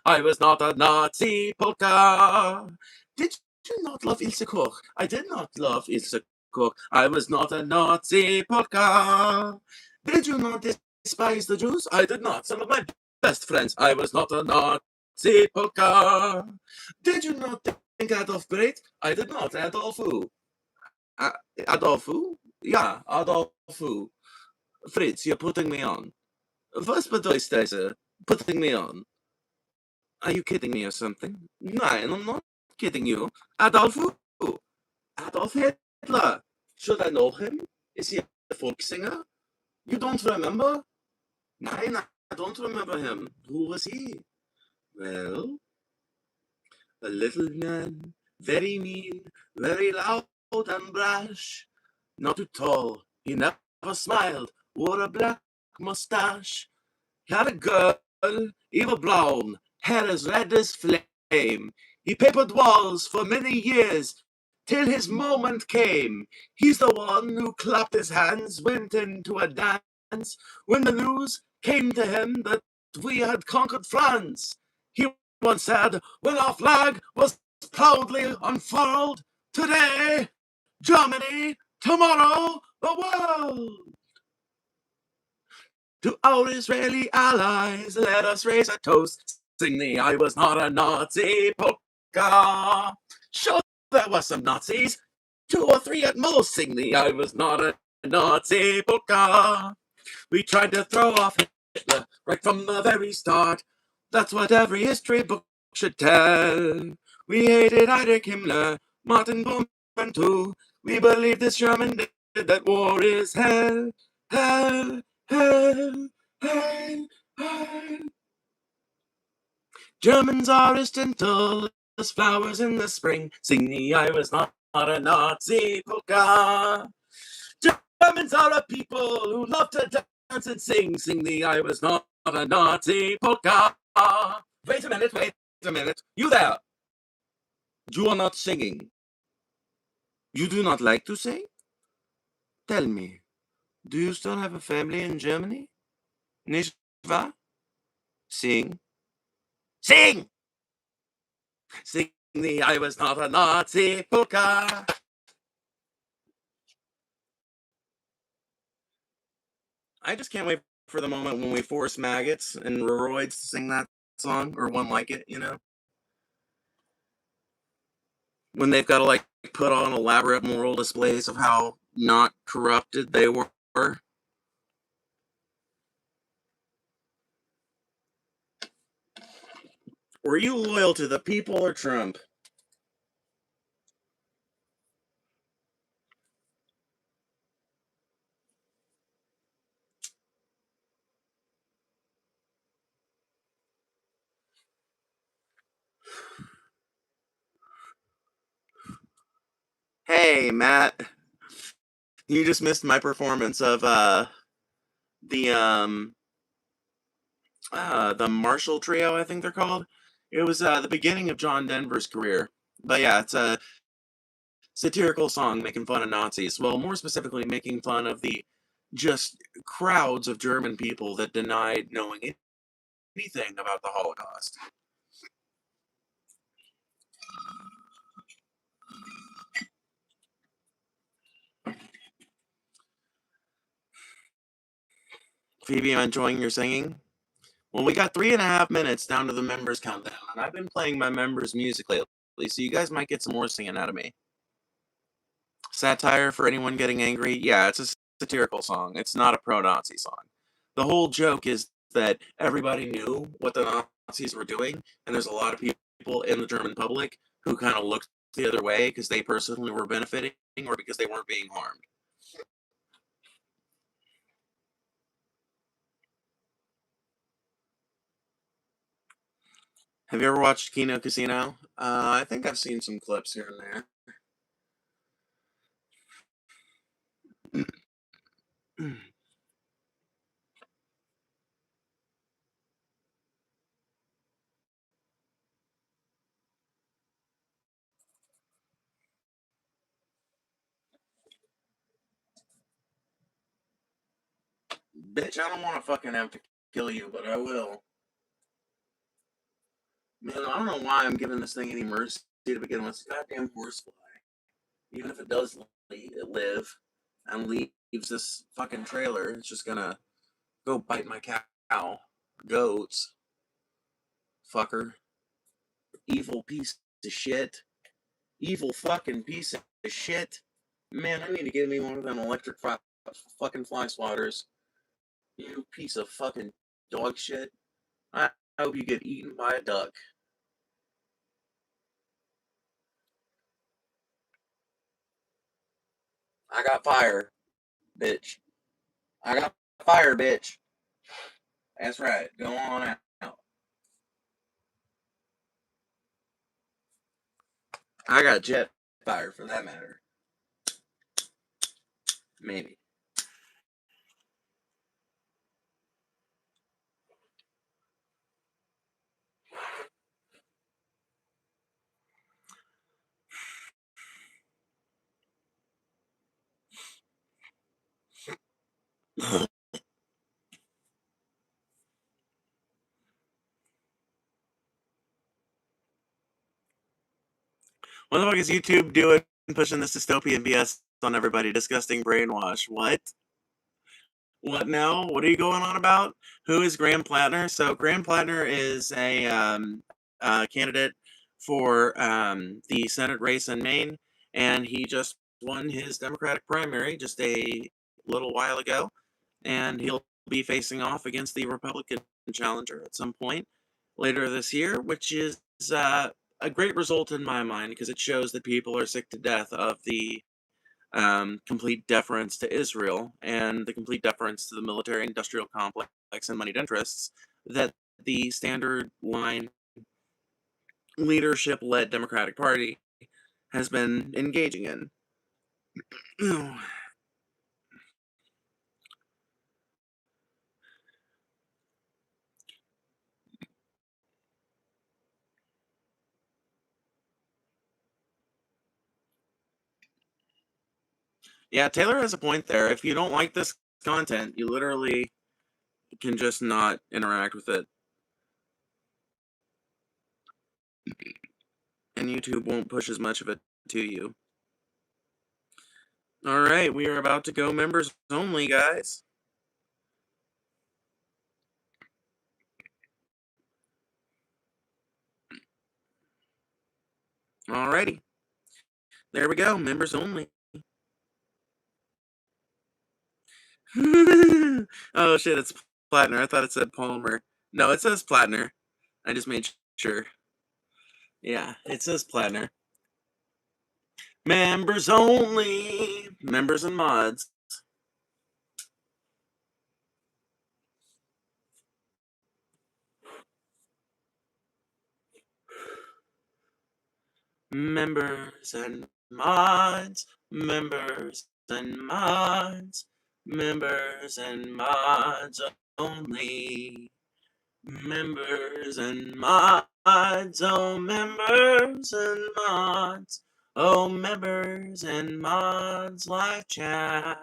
I was not a Nazi polka. Did you not love Ilse Koch? I did not love Ilse Koch. I was not a Nazi polka. Did you not despise the Jews? I did not. Some of my best friends. I was not a Nazi polka. Did you not think Adolf great? I did not. Adolf who? Adolf who? Yeah, Adolf who? Fritz, you're putting me on. Was bedeutet diese? Putting me on. Are you kidding me or something? Nein, I'm not kidding you. Adolf who? Adolf Hitler. Should I know him? Is he a folk singer? You don't remember? Nein, I don't remember him. Who was he? Well, a little man, very mean, very loud and brash. Not too tall, he never smiled, wore a black mustache. He had a girl, Eva Braun, hair as red as flame. He papered walls for many years, till his moment came. He's the one who clapped his hands, went into a dance, when the news came to him that we had conquered France. He once said, when our flag was proudly unfurled, today, Germany, tomorrow, the world. To our Israeli allies, let us raise a toast. Sing the I was not a Nazi polka. Sure, there were some Nazis, 2 or 3 at most. Sing the I was not a Nazi polka. We tried to throw off Hitler right from the very start. That's what every history book should tell. We hated Heinrich Himmler, Martin Bormann too. We believe this German did that war is hell, hell, hell, hell, hell. Germans are as gentle as flowers in the spring. Sing the I was not a Nazi polka. Germans are a people who love to dance and sing. Sing the I was not a Nazi polka. Wait a minute. You there. You are not singing. You do not like to sing? Tell me, do you still have a family in Germany? Nicht wahr? Sing. Sing! Sing the I was not a Nazi polka. I just can't wait for the moment when we force maggots and roids to sing that song, or one like it, you know? When they've got to, like, put on elaborate moral displays of how not corrupted they were. Were you loyal to the people or Trump? Hey, Matt. You just missed my performance of the Marshall Trio, I think they're called. It was the beginning of John Denver's career. But yeah, it's a satirical song making fun of Nazis. Well, more specifically, making fun of the just crowds of German people that denied knowing anything about the Holocaust. Phoebe, I'm enjoying your singing. Well, we got 3.5 minutes down to the members countdown, and I've been playing my members' music lately, so you guys might get some more singing out of me. Satire for anyone getting angry? Yeah, it's a satirical song. It's not a pro-Nazi song. The whole joke is that everybody knew what the Nazis were doing, and there's a lot of people in the German public who kind of looked the other way because they personally were benefiting or because they weren't being harmed. Have you ever watched Kino Casino? I think I've seen some clips here and there. Bitch, I don't want to fucking have to kill you, but I will. Man, I don't know why I'm giving this thing any mercy to begin with. It's a goddamn horsefly. Even if it does live and leaves this fucking trailer, it's just gonna go bite my cow. Goats. Fucker. Evil piece of shit. Evil fucking piece of shit. Man, I need to get me one of them electric fucking fly swatters. You piece of fucking dog shit. I hope you get eaten by a duck. I got fire, bitch. I got fire, bitch. That's right. Go on out. I got jet fire for that matter. Maybe. What the fuck is YouTube doing pushing this dystopian BS on everybody? Disgusting brainwash. What? What now? What are you going on about? Who is Graham Platner? So Graham Platner is a candidate for the Senate race in Maine, and he just won his Democratic primary just a little while ago, and he'll be facing off against the Republican challenger at some point later this year, which is a great result in my mind because it shows that people are sick to death of the complete deference to Israel and the complete deference to the military-industrial complex and moneyed interests that the standard line leadership-led Democratic Party has been engaging in. Yeah, Taylor has a point there. If you don't like this content, you literally can just not interact with it. And YouTube won't push as much of it to you. Alright, we are about to go members only, guys. Alrighty. There we go, members only. Oh shit, it's Platner. I thought it said Palmer. No, it says Platner. I just made sure. Yeah, it says Platner. Members only. Members and mods. Members and mods. Members and mods. Members and mods only. Members and mods, oh members and mods, oh members and mods, live chat.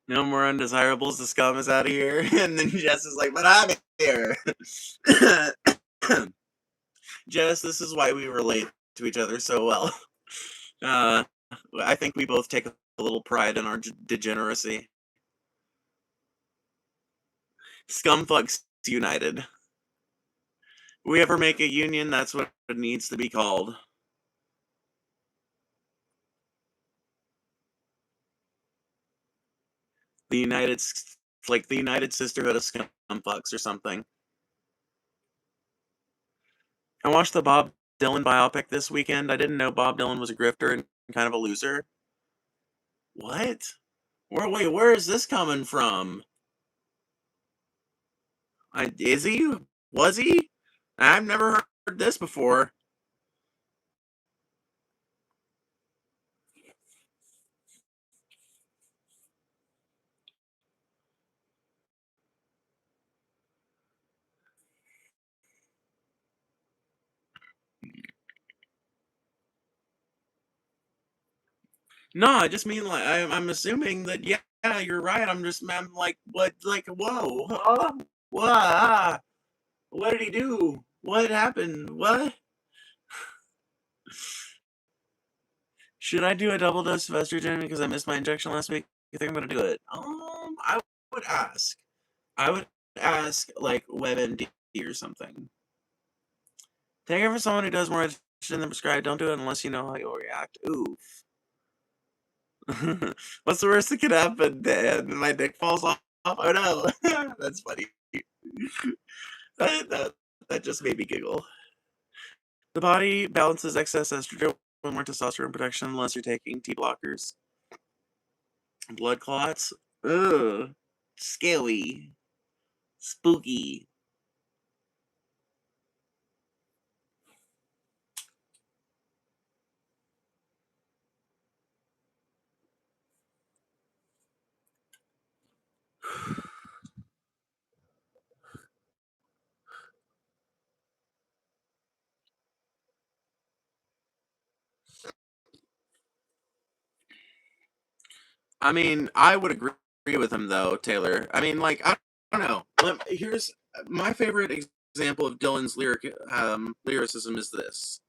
No more undesirables, the scum is out of here. And then Jess is like, but I'm here. Jess, this is why we relate to each other so well. I think we both take a little pride in our degeneracy. Scumfucks united. We ever make a union, that's what it needs to be called. The United, like the United Sisterhood of Scumfucks or something. I watched the Bob Dylan biopic this weekend. I didn't know Bob Dylan was a grifter and kind of a loser. What? Wait, where is this coming from? Is he? Was he? I've never heard this before. No, I just mean like I'm assuming that yeah, you're right. I'm like what like whoa, huh? What? What did he do? What happened? What? Should I do a double dose of estrogen because I missed my injection last week? You think I'm gonna do it? I would ask. I would ask like WebMD or something. Take it for someone who does more estrogen than prescribed. Don't do it unless you know how you'll react. Oof. What's the worst that could happen, Dan? My dick falls off. Oh no, that's funny. That just made me giggle. The body balances excess estrogen with more testosterone production unless you're taking T blockers. Blood clots. Ugh. Scary. Spooky. I mean, I would agree with him though, Taylor. I mean, like, I don't know. Here's my favorite example of Dylan's lyricism is this.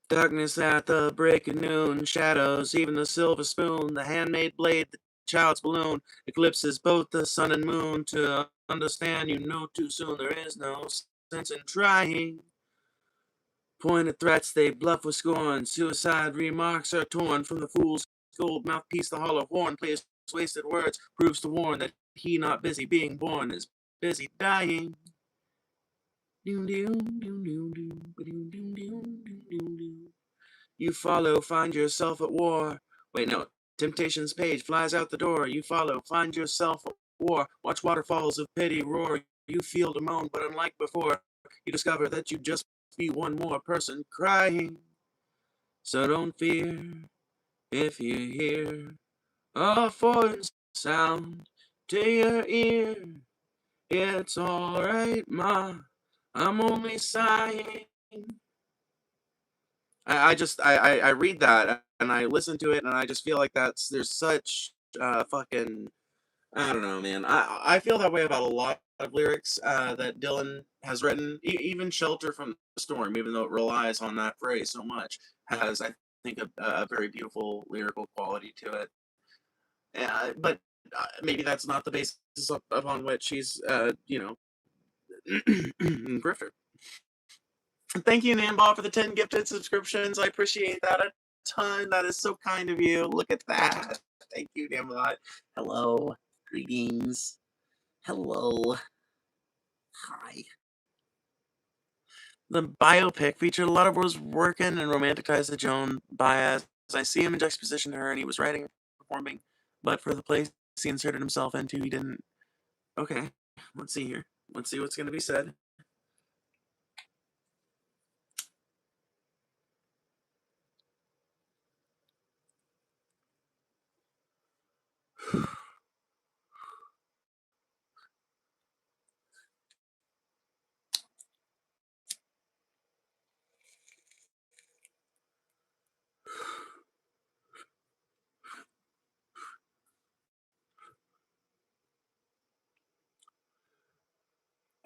Darkness at the break of noon, shadows, even the silver spoon, the handmade blade, the child's balloon, eclipses both the sun and moon. To understand, you know too soon, there is no sense in trying. Pointed threats, they bluff with scorn, suicide remarks are torn from the fool's gold mouthpiece, the hollow horn plays wasted words, proves to warn that he not busy being born is busy dying. You follow, find yourself at war. Wait, no. Temptation's page flies out the door. You follow, find yourself at war. Watch waterfalls of pity roar. You feel to moan, but unlike before, you discover that you just be one more person crying. So don't fear if you hear a foreign sound to your ear. It's alright, ma. I'm only sighing. I read that and I listen to it and I just feel like there's such fucking I don't know, man. I feel that way about a lot of lyrics that Dylan has written. Even "Shelter from the Storm," even though it relies on that phrase so much, has I think a very beautiful lyrical quality to it. But maybe that's not the basis upon which he's grifter. Thank you, Namball, for the 10 gifted subscriptions. I appreciate that a ton. That is so kind of you. Look at that. Thank you, Namball. Hello. Greetings. Hello. Hi. The biopic featured a lot of Rose working and romanticized the Joan Baez. I see him in juxtaposition to her, and he was writing and performing but for the place he inserted himself into, he didn't. Okay, let's see here. Let's see what's going to be said.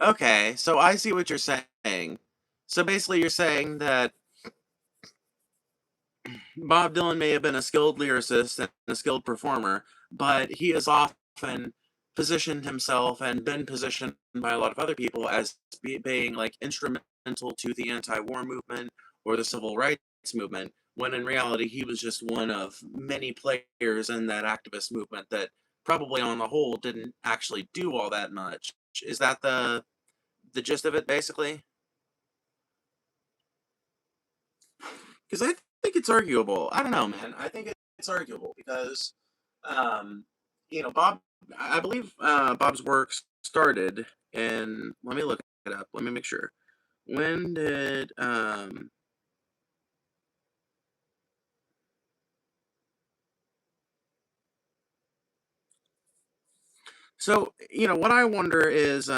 Okay, so I see what you're saying. So basically, you're saying that Bob Dylan may have been a skilled lyricist and a skilled performer, but he has often positioned himself and been positioned by a lot of other people as being like instrumental to the anti-war movement or the civil rights movement, when in reality he was just one of many players in that activist movement that probably on the whole didn't actually do all that much. Is that the gist of it, basically? Because I think it's arguable. I don't know, man. I think it's arguable because, um, Bob. I believe Bob's work started in. Let me look it up. Let me make sure. When did So what I wonder is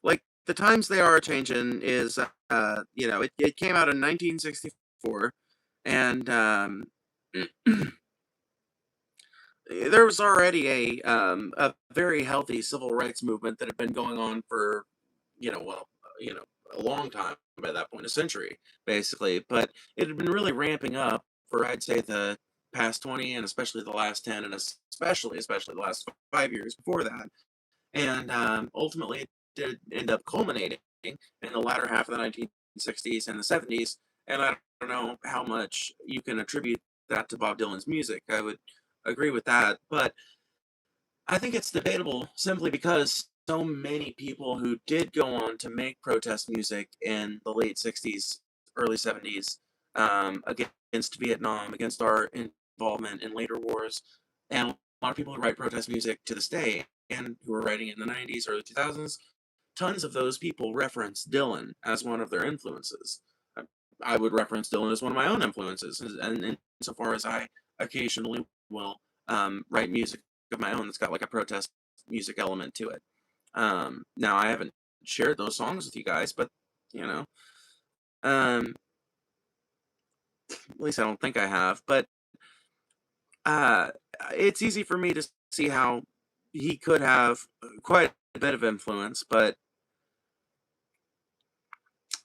like the times they are changing is it came out in 1964 and there was already a very healthy civil rights movement that had been going on for well a long time by that point, a century basically, but it had been really ramping up for I'd say the past 20 and especially the last 10 and especially the last 5 years before that, and ultimately it did end up culminating in the latter half of the 1960s and the 70s, and I don't know how much you can attribute that to Bob Dylan's music. I would agree with that, but I think it's debatable simply because so many people who did go on to make protest music in the late 60s, early 70s, against Vietnam, against our involvement in later wars, and a lot of people who write protest music to this day and who were writing it in the 90s, early 2000s, tons of those people reference Dylan as one of their influences. I would reference Dylan as one of my own influences, and insofar as I occasionally will write music of my own that's got like a protest music element to it. Now I haven't shared those songs with you guys, but you know, um, at least I don't think I have. But uh, it's easy for me to see how he could have quite a bit of influence, but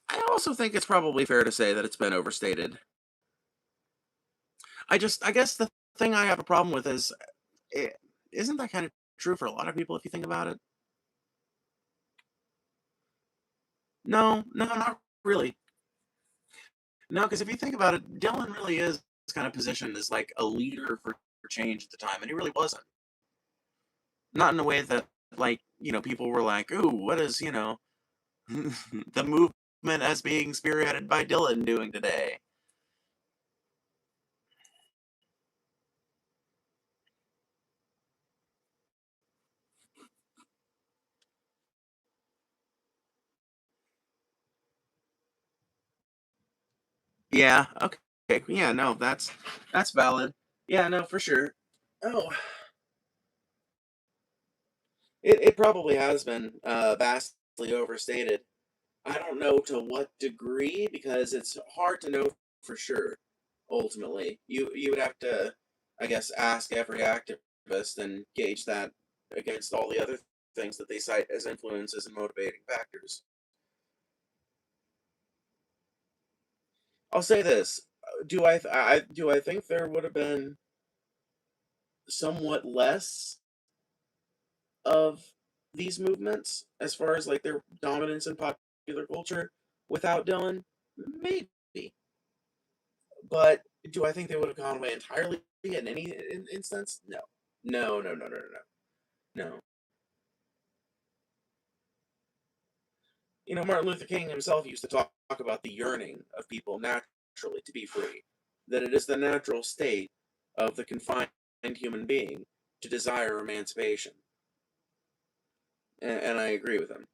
I also think it's probably fair to say that it's been overstated. I guess the thing I have a problem with is, is isn't that kind of true for a lot of people if you think about it? No, no, not really. No, because if you think about it, Dylan really is kind of positioned as like a leader for change at the time, and he really wasn't. Not in a way that like people were like, "Ooh, what is the movement as being spearheaded by Dylan doing today?" Yeah. Okay. Yeah. No, that's valid. Yeah. No, for sure. Oh, it probably has been vastly overstated. I don't know to what degree because it's hard to know for sure. Ultimately, you would have to, I guess, ask every activist and gauge that against all the other things that they cite as influences and motivating factors. I'll say this: do I think there would have been somewhat less of these movements as far as like their dominance in popular culture without Dylan? Maybe. But do I think they would have gone away entirely in any instance? No. No, no, no, no, no, no. No. Martin Luther King himself used to talk about the yearning of people naturally to be free. that it is the natural state of the confined human being to desire emancipation. And I agree with him.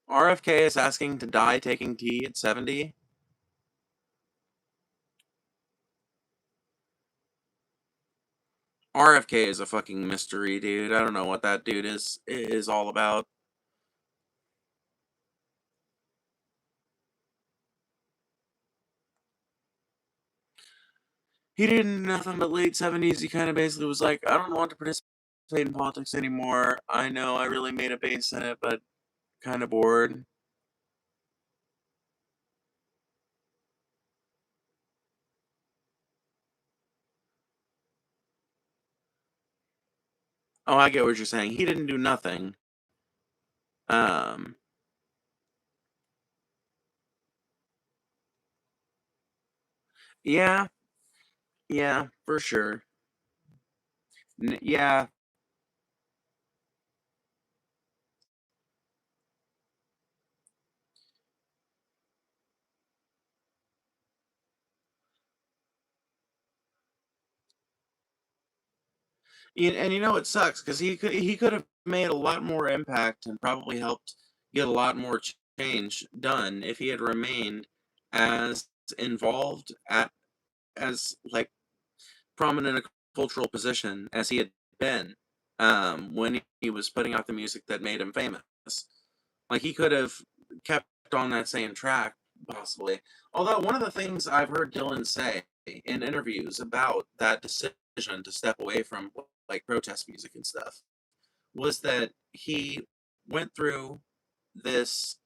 RFK is asking to die taking tea at 70. RFK is a fucking mystery, dude. I don't know what that dude is all about. He didn't do nothing but late 70s. He kind of basically was like, I don't want to participate in politics anymore. I know I really made a base in it, but kind of bored. Oh, I get what you're saying. He didn't do nothing. Um, yeah, yeah, for sure. Yeah, and you know it sucks because he could have made a lot more impact and probably helped get a lot more change done if he had remained as involved at as like prominent a cultural position as he had been when he was putting out the music that made him famous. Like he could have kept on that same track possibly. Although one of the things I've heard Dylan say in interviews about that decision to step away from like protest music and stuff was that he went through this.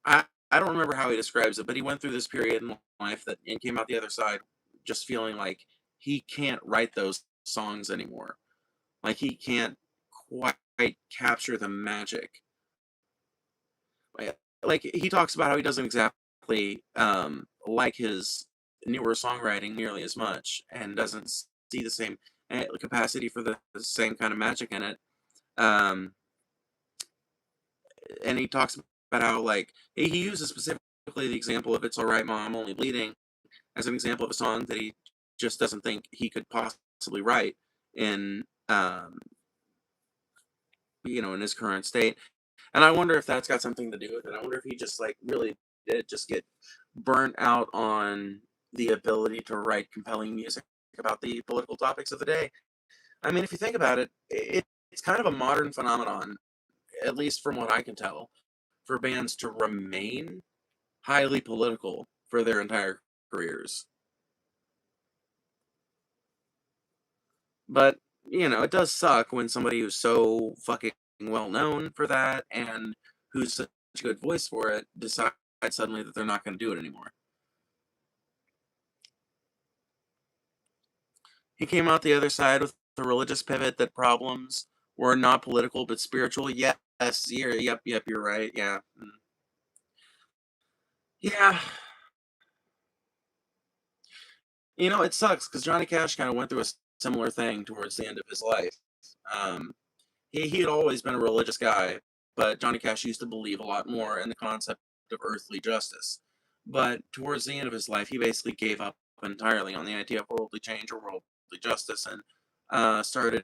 I don't remember how he describes it, but he went through this period in life that and came out the other side just feeling like he can't write those songs anymore. Like he can't quite capture the magic. Like he talks about how he doesn't exactly like his newer songwriting nearly as much and doesn't see the same capacity for the same kind of magic in it. Um, and he talks about how like he uses specifically the example of "It's All Right, Mom, I'm Only Bleeding" as an example of a song that he just doesn't think he could possibly write in in his current state. And I wonder if that's got something to do with it. I wonder if he just like really did just get burnt out on the ability to write compelling music about the political topics of the day. I mean, if you think about it, it's kind of a modern phenomenon, at least from what I can tell, for bands to remain highly political for their entire careers. But, it does suck when somebody who's so fucking well known for that and who's such a good voice for it decides suddenly that they're not going to do it anymore. He came out the other side with a religious pivot that problems were not political but spiritual. Yes, yep, you're right. Yeah. Yeah. It sucks because Johnny Cash kind of went through a similar thing towards the end of his life. Um, he had always been a religious guy, but Johnny Cash used to believe a lot more in the concept of earthly justice. But towards the end of his life, he basically gave up entirely on the idea of worldly change or worldly justice and started.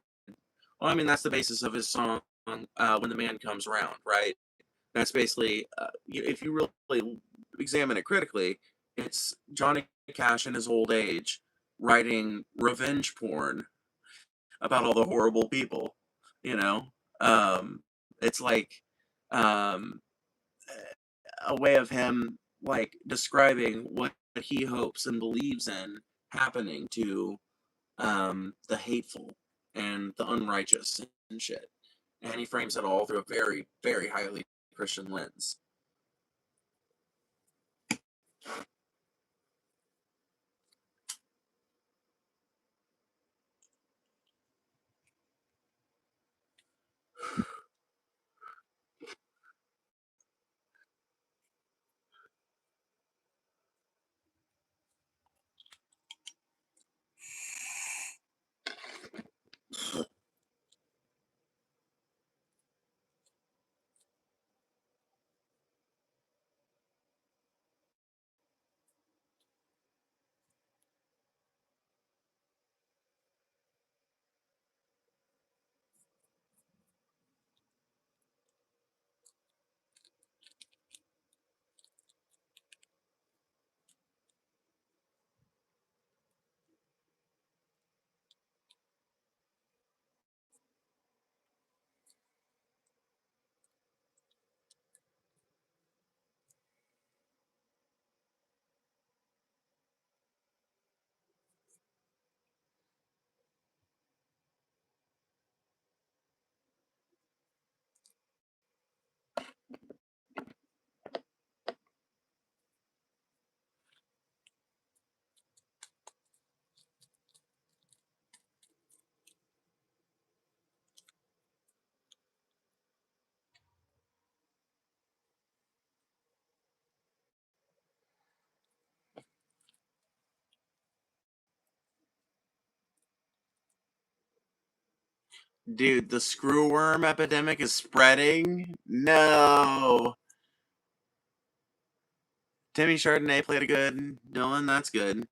Well, I mean, that's the basis of his song "When the Man Comes Around," right? That's basically, if you really examine it critically, it's Johnny Cash in his old age writing revenge porn about all the horrible people, you know? Um, it's like um, a way of him like describing what he hopes and believes in happening to the hateful and the unrighteous and shit. And he frames it all through a very, very highly Christian lens. Dude, the screwworm epidemic is spreading? No. Timmy Chardonnay played a good. Dylan, that's good.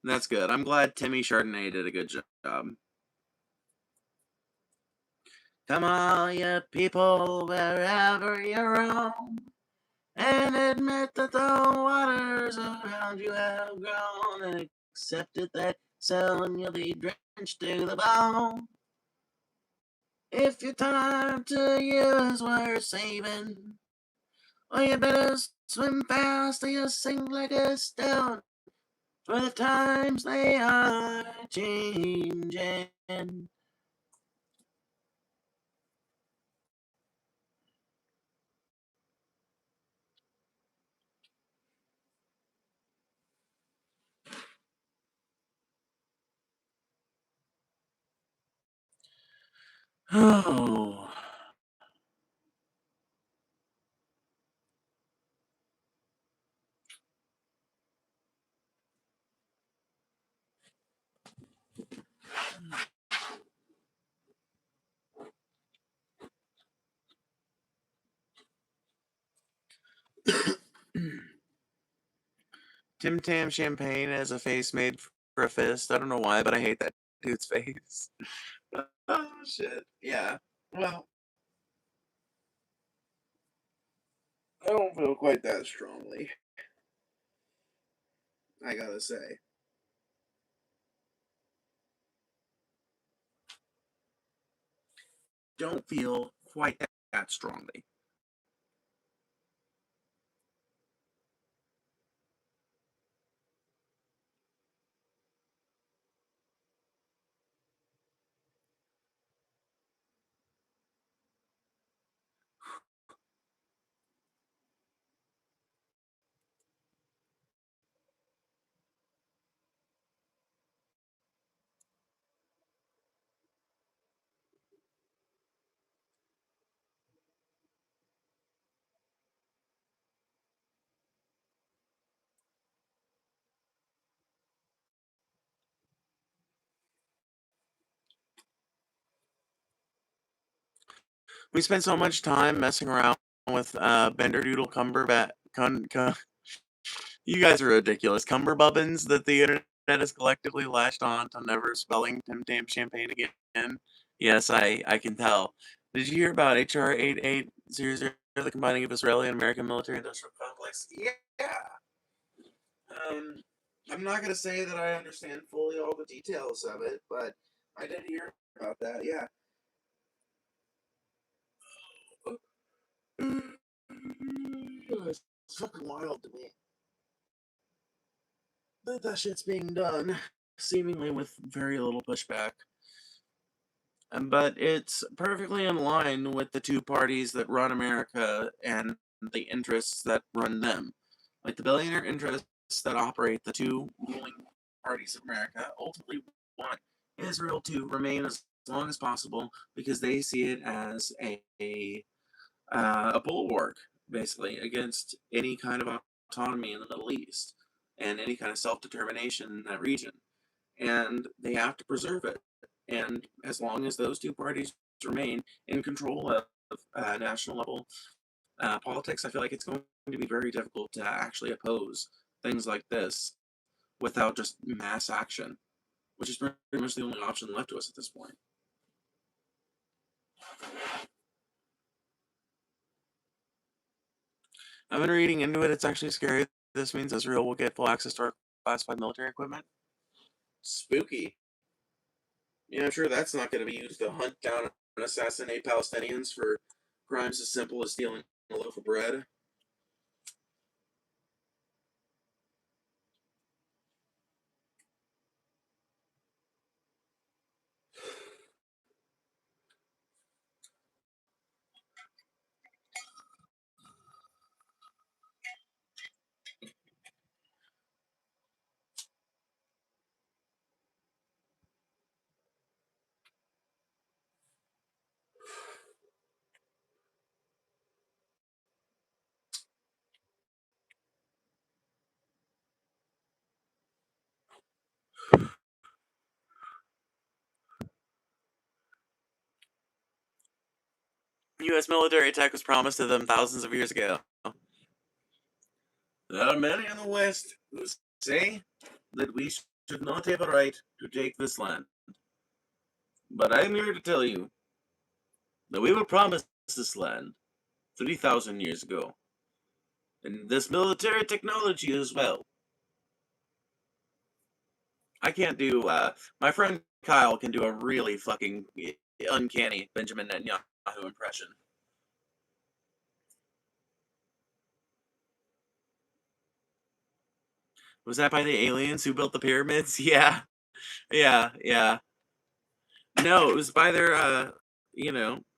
That's good. I'm glad Timmy Chardonnay did a good job. Come on, you people, wherever you roam, and admit that the waters around you have grown, and accept it that soon you'll be drenched to the bone. If your time to use worth saving, well, you better swim fast or you'll sink like a stone, for the times they are changing. Oh. Tim Tam Champagne has a face made for a fist. I don't know why, but I hate that dude's face. Oh, shit. Yeah. Well, I don't feel quite that strongly, I gotta say. don't feel quite that strongly. We spent so much time messing around with Bender Doodle Cumberbat. You guys are ridiculous. Cumberbubbins that the internet has collectively latched on to never spelling Tim Tam Champagne again. Yes, I can tell. Did you hear about HR 8800, the combining of Israeli and American military industrial complex? Yeah. I'm not gonna say that I understand fully all the details of it, but I did hear about that, yeah. It's fucking wild to me That shit's being done, seemingly with very little pushback. But it's perfectly in line with the two parties that run America and the interests that run them. Like the billionaire interests that operate the two ruling parties of America ultimately want Israel to remain as long as possible because they see it as a bulwark, basically, against any kind of autonomy in the Middle East and any kind of self determination in that region. And they have to preserve it. And as long as those two parties remain in control of national level politics, I feel like it's going to be very difficult to actually oppose things like this without just mass action, which is pretty much the only option left to us at this point. I've been reading into it. It's actually scary. This means Israel will get full access to our classified military equipment. Spooky. Yeah, I'm sure that's not gonna be used to hunt down and assassinate Palestinians for crimes as simple as stealing a loaf of bread. U.S. military tech was promised to them thousands of years ago. There are many in the West who say that we should not have a right to take this land. But I am here to tell you that we were promised this land 3,000 years ago. And this military technology as well. I can't do, my friend Kyle can do a really fucking uncanny Benjamin Netanyahu impression. Was that by the aliens who built the pyramids? Yeah. Yeah. No, it was by their,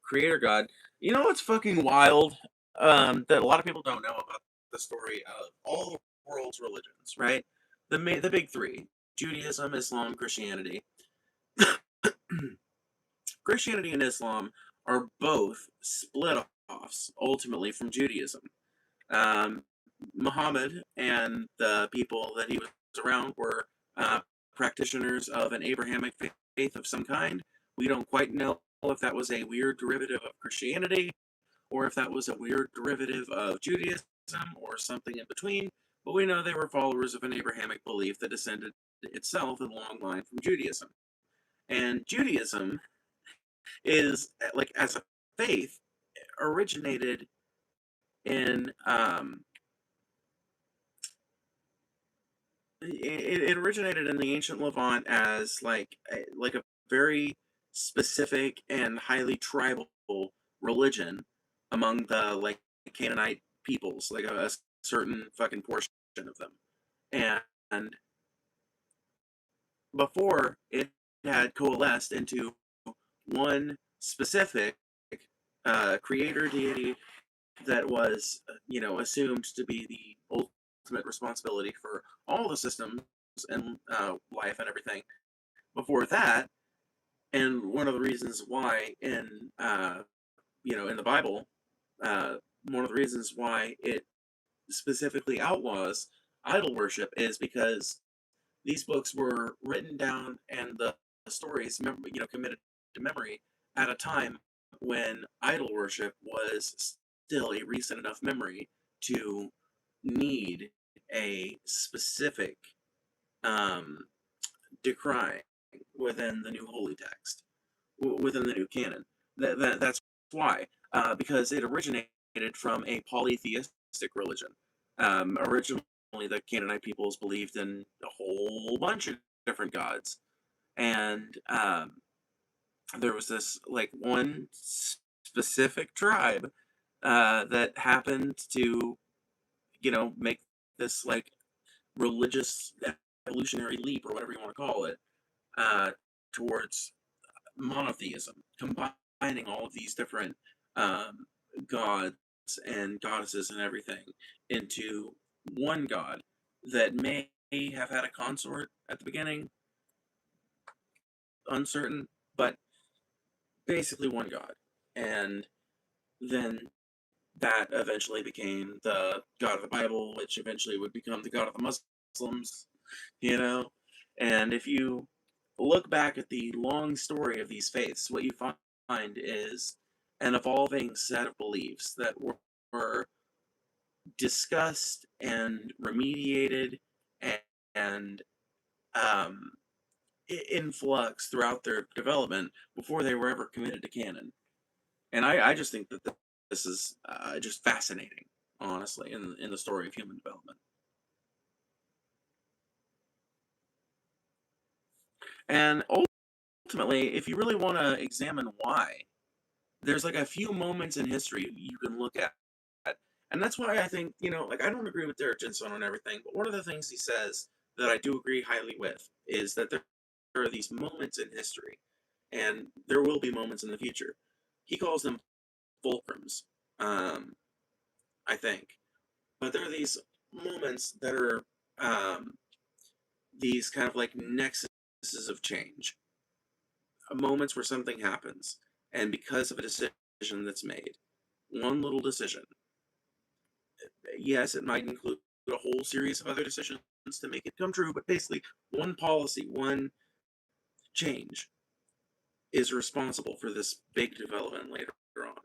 creator god. You know what's fucking wild? That a lot of people don't know about the story of all the world's religions, right? The big three: Judaism, Islam, Christianity. Christianity and Islam are both split offs ultimately from Judaism. Um, Muhammad and the people that he was around were practitioners of an Abrahamic faith of some kind. We don't quite know if that was a weird derivative of Christianity or if that was a weird derivative of Judaism or something in between, but we know they were followers of an Abrahamic belief that descended itself in a long line from Judaism. And Judaism is, like, as a faith, originated in it originated in the ancient Levant as like a very specific and highly tribal religion among the like Canaanite peoples, like a certain fucking portion of them. And before it had coalesced into one specific creator deity that was, assumed to be the ultimate responsibility for all the systems and life and everything. Before that, and one of the reasons why in the Bible, one of the reasons why it specifically outlaws idol worship is because these books were written down and the stories, committed to memory at a time when idol worship was still a recent enough memory to need a specific decry within the new holy text, within the new canon. That's why, because it originated from a polytheistic religion. Originally, the Canaanite peoples believed in a whole bunch of different gods, and there was this like one specific tribe that happened to, make this like religious evolutionary leap or whatever you want to call it, uh, towards monotheism, combining all of these different um, gods and goddesses and everything into one god that may have had a consort at the beginning, uncertain, but basically one god. And then that eventually became the god of the Bible, which eventually would become the god of the Muslims, you know? And if you look back at the long story of these faiths, what you find is an evolving set of beliefs that were discussed and remediated and um, in flux throughout their development before they were ever committed to canon. And I just think that this is just fascinating, honestly, in the story of human development. And ultimately, if you really want to examine why, there's like a few moments in history you can look at. And that's why I think, like I don't agree with Derek Jensen on everything, but one of the things he says that I do agree highly with is that there are these moments in history, and there will be moments in the future. He calls them fulcrums, I think. But there are these moments that are these kind of like nexuses of change, moments where something happens, and because of a decision that's made, one little decision, yes, it might include a whole series of other decisions to make it come true, but basically, one policy, one change is responsible for this big development later on.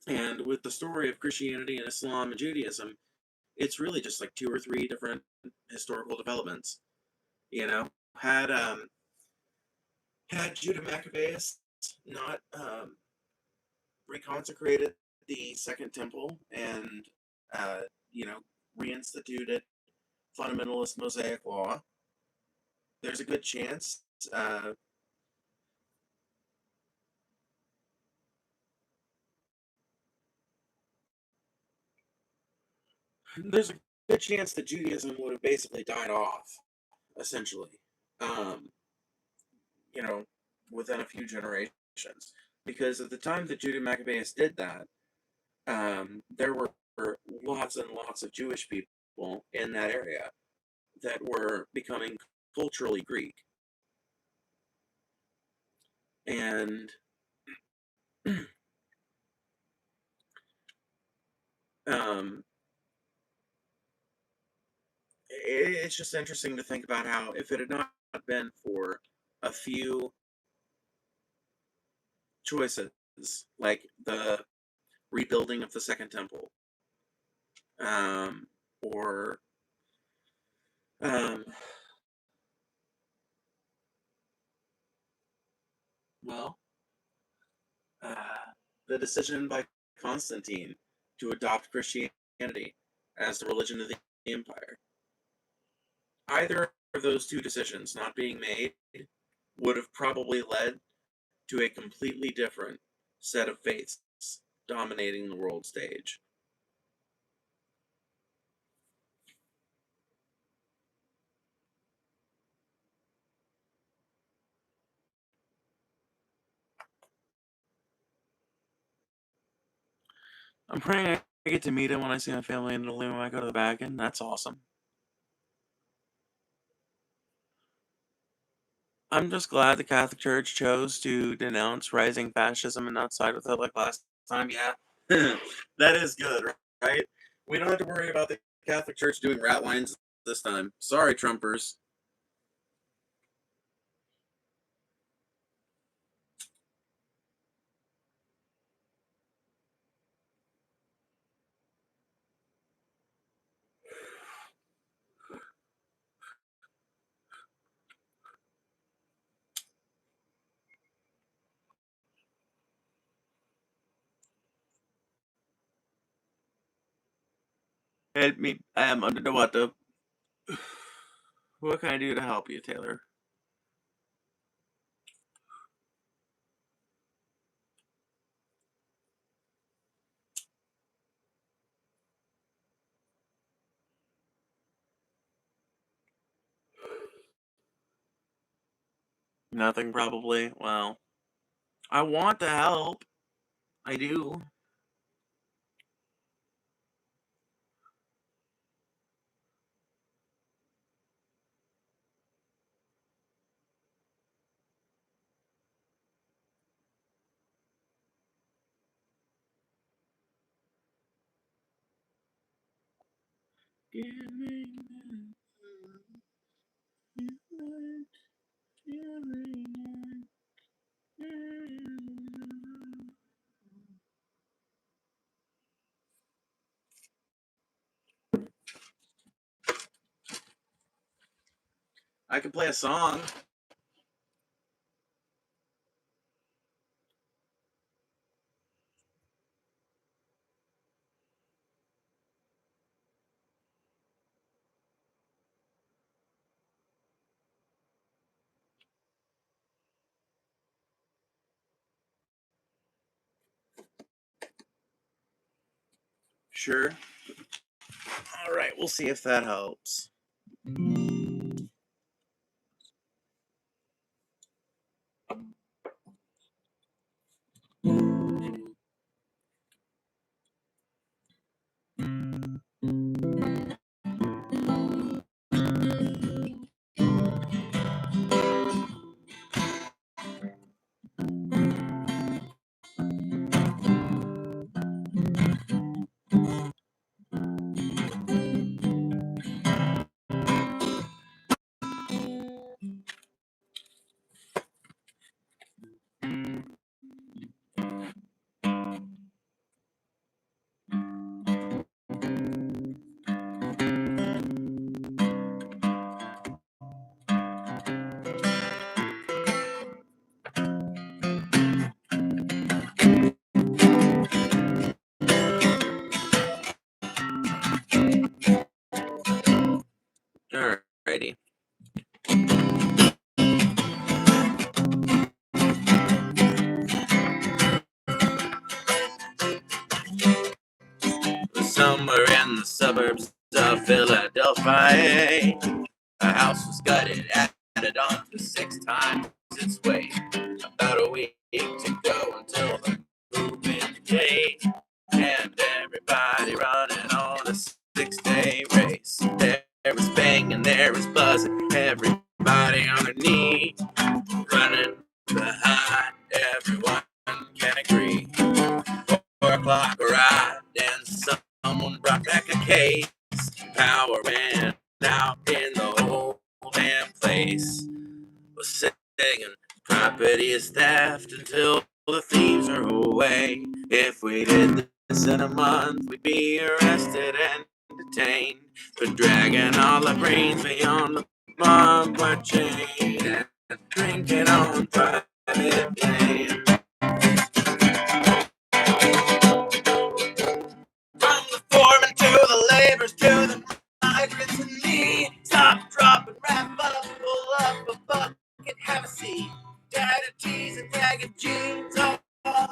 And with the story of Christianity and Islam and Judaism, it's really just like 2 or 3 different historical developments. You know, had had Judah Maccabeus not reconsecrated the Second Temple and uh, you know reinstituted fundamentalist Mosaic law, there's a good chance. There's a good chance that Judaism would have basically died off, essentially. Um, you know, within a few generations, because at the time that Judah Maccabeus did that, there were lots and lots of Jewish people in that area that were becoming culturally Greek, and um, it's just interesting to think about how if it had not been for a few choices, like the rebuilding of the Second Temple, um, or um, well, uh, the decision by Constantine to adopt Christianity as the religion of the empire. Either of those 2 decisions not being made would have probably led to a completely different set of faiths dominating the world stage. I'm praying I get to meet him when I see my family in Italy when I go to the Vatican. That's awesome. I'm just glad the Catholic Church chose to denounce rising fascism and not side with it like last time. Yeah, that is good, right? We don't have to worry about the Catholic Church doing rat lines this time. Sorry, Trumpers. Help me. I am under the water. What can I do to help you, Taylor? Nothing, probably. Well, I want to help. I do. I can play a song. Sure. All right, we'll see if that helps. somewhere in the suburbs of Philadelphia. A house was gutted, added on to 6 times its weight. About a week to go until the move-in date, and everybody running on a 6-day race. There was banging, there was buzzing, everybody on their knee, running behind, everyone can agree. 4 o'clock arrived and someone brought back a case. Power went out in the whole damn place. Was singing, property is theft until the thieves are away. If we did this in a month, we'd be arrested and detained for dragging all our brains beyond the barbed chain and drinking on private land. From the foreman to the laborers to the migrants in need. Stop, drop, and wrap up, pull up a bucket, have a seat. Tattered tees and jagged jeans all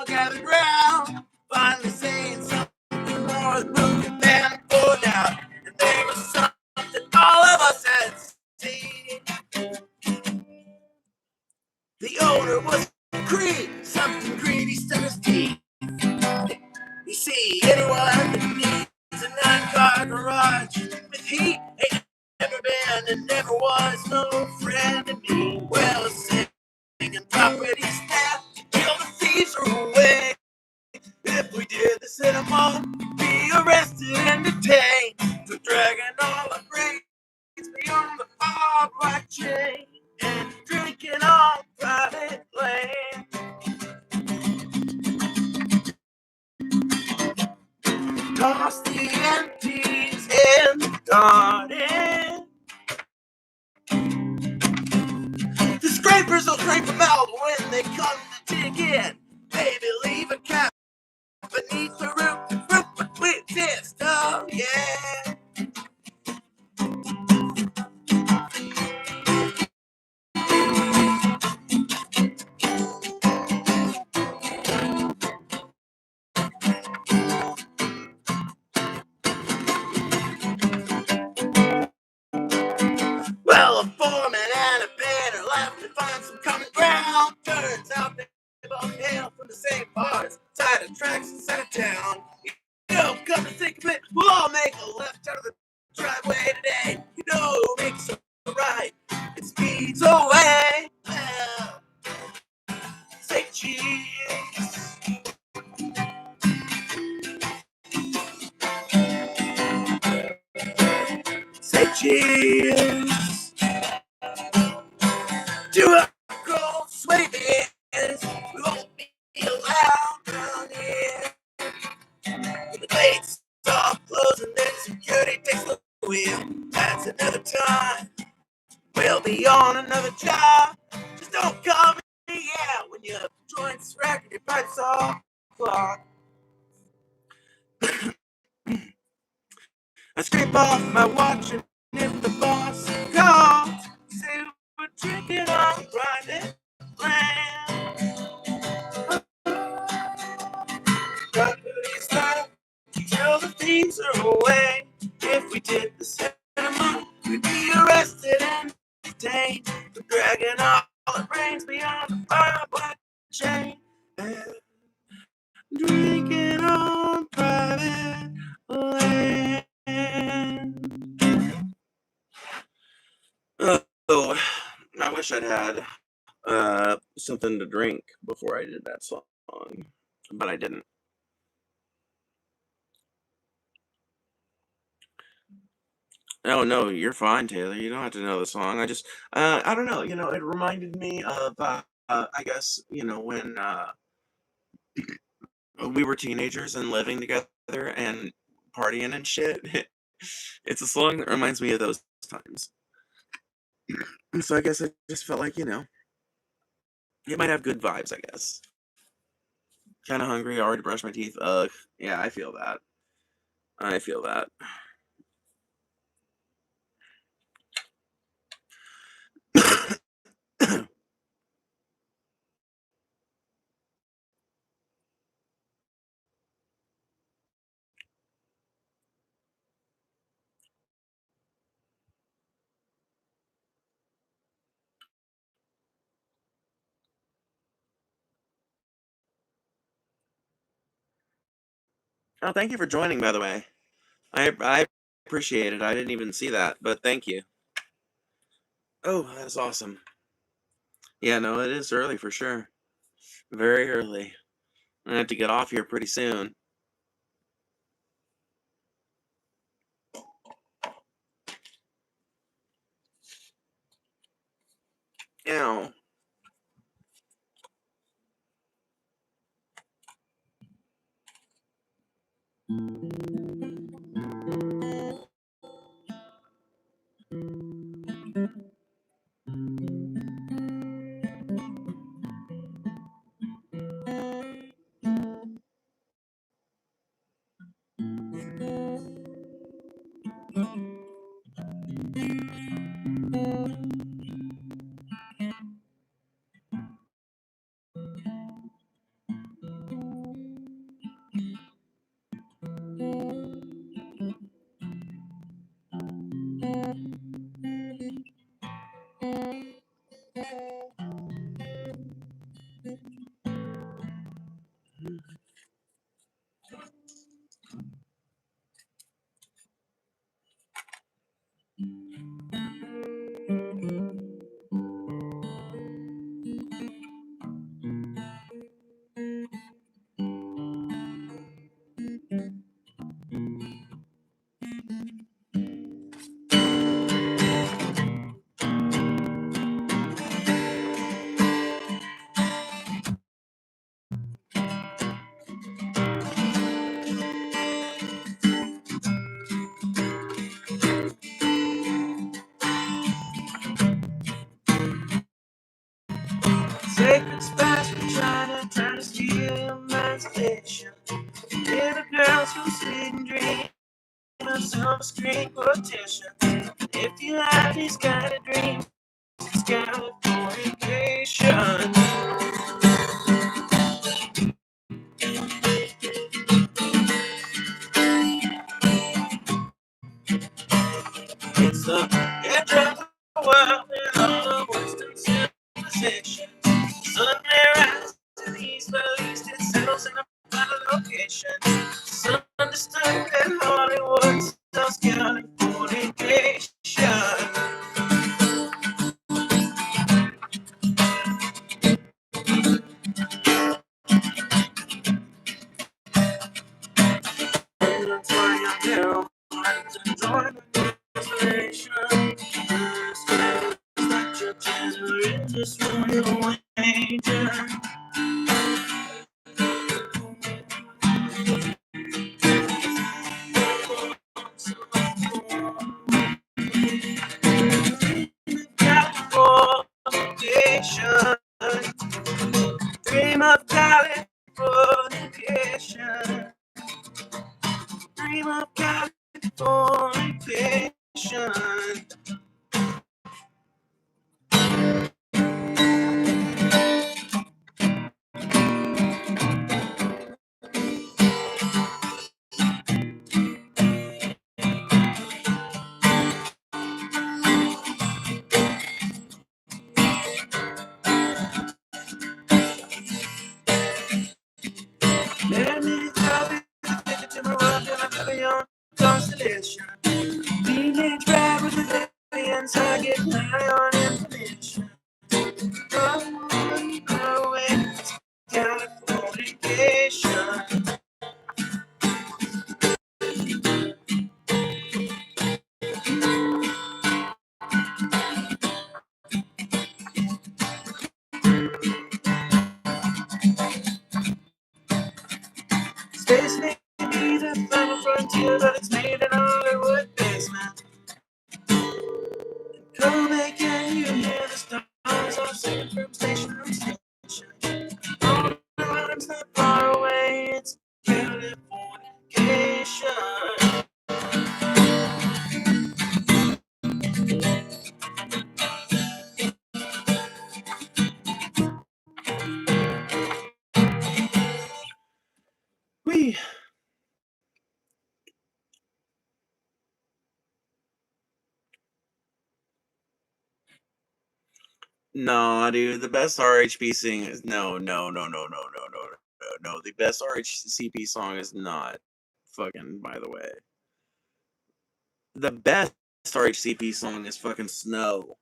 gathered round. Finally saying something more than broken down and poured out. And there was something all of us had seen. The owner was greedy, something greedy stuck his teeth. You see, anyone that needs a 9-car garage with heat ain't never been and never was no friend to me. Well, singing property staff to kill the thieves away. If we did this in a month, be arrested and detained for dragging all our brains beyond the barbed wire chain and drinking on private land. Toss the empties in the garden. The scrapers will scrape them out when they come to dig in. Maybe leave a cap beneath the roof with this, oh yeah. Well, a foreman and a banner left to find some common ground. Turns out they both hail from the same parts, side of tracks inside of town. You know, come to think of it, we'll all make a left out of the driveway today. You know who makes a right, it speeds away. Well, say cheese. Say cheers to a cold sweaty beers. We won't be allowed down here. The gates stop closing, then security takes the wheel. That's another time. We'll be on another job. Just don't call me out when your joints rack and your pipes all clogged. I scrape off my watch and if the boss calls, say we're drinking on private land. Property's life till the thieves are away. If we did the same amount, we'd be arrested and detained for dragging all our brains beyond the barbed wire chain and drinking on private land. Oh, I wish I'd had something to drink before I did that song, but I didn't. Oh no, you're fine, Taylor. You don't have to know the song. I don't know. It reminded me of, I guess, when we were teenagers and living together and partying and shit. It's a song that reminds me of those times. So I guess I just felt like, it might have good vibes, I guess. Kind of hungry, already brushed my teeth. Ugh. Yeah, I feel that. I feel that. Oh, thank you for joining, by the way. I appreciate it. I didn't even see that, but thank you. Oh, that's awesome. Yeah, no, it is early for sure. Very early. I have to get off here pretty soon. Ow. Sacred spice from China, trying to steal my station. Little girls who sit and dream of some string quotation. If you have these kind of dreams, it's Californication. It's the edge of the world and all the Western civilizations. Sun may rise to the east, but at least it settles in a final location. Some understood that Hollywood sells Californication. That's why I'm here. I'm enjoying the desperation. That your generation just won't wager. Californication. Dream of Californication. Dream of Californication. Let me drop it to my rock and I'm beyond constellation. Teenage ride with the aliens, I get high on information. Run away, Californication. Space may be the final frontier, but it's made in a Hollywood basement. Come back and you hear the stars are singing from station to station. All the rhymes not far away, it's Californication. Whee! No, dude, the best RHP sing is no. The best RHCP song is not. fucking, by the way. The best RHCP song is fucking Snow.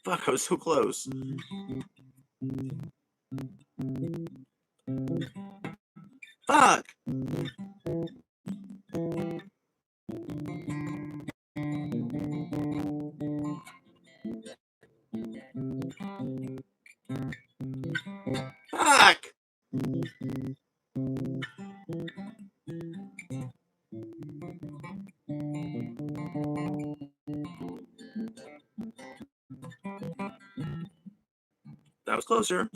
Fuck, I was so close. Fuck! Fuck! That was closer.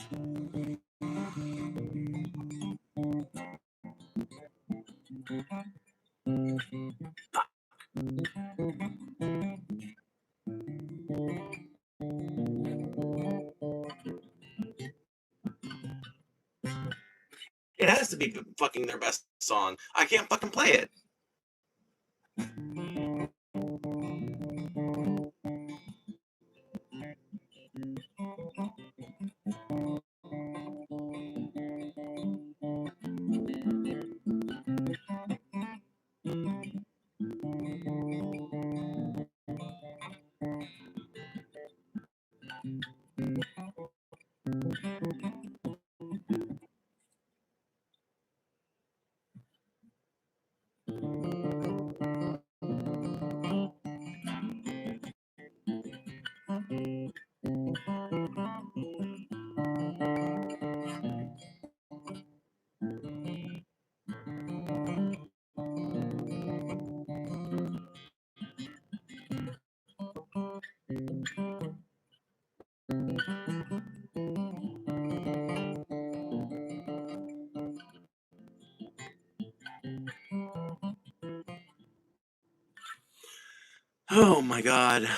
It has to be fucking their best song. I can't fucking play it. Oh my god.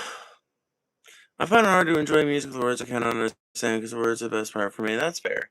I find it hard to enjoy music with words I can't understand because the words are the best part for me. That's fair.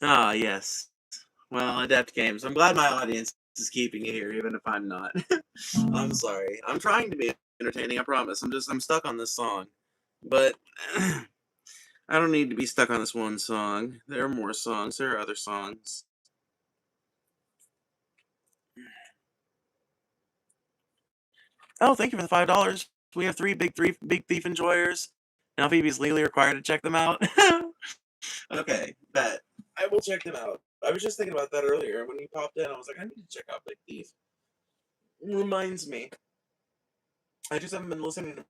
Ah, yes. Well, Adept Games. I'm glad my audience is keeping you here, even if I'm not. I'm sorry. I'm trying to be entertaining, I promise. I'm stuck on this song. But I don't need to be stuck on this one song. There are more songs. There are other songs. Oh, thank you for the $5. We have three big thief enjoyers. Now Phoebe's legally required to check them out. Okay, bet. I will check them out. I was just thinking about that earlier when you popped in. I was like, I need to check out Big Thief. Reminds me. I just haven't been listening to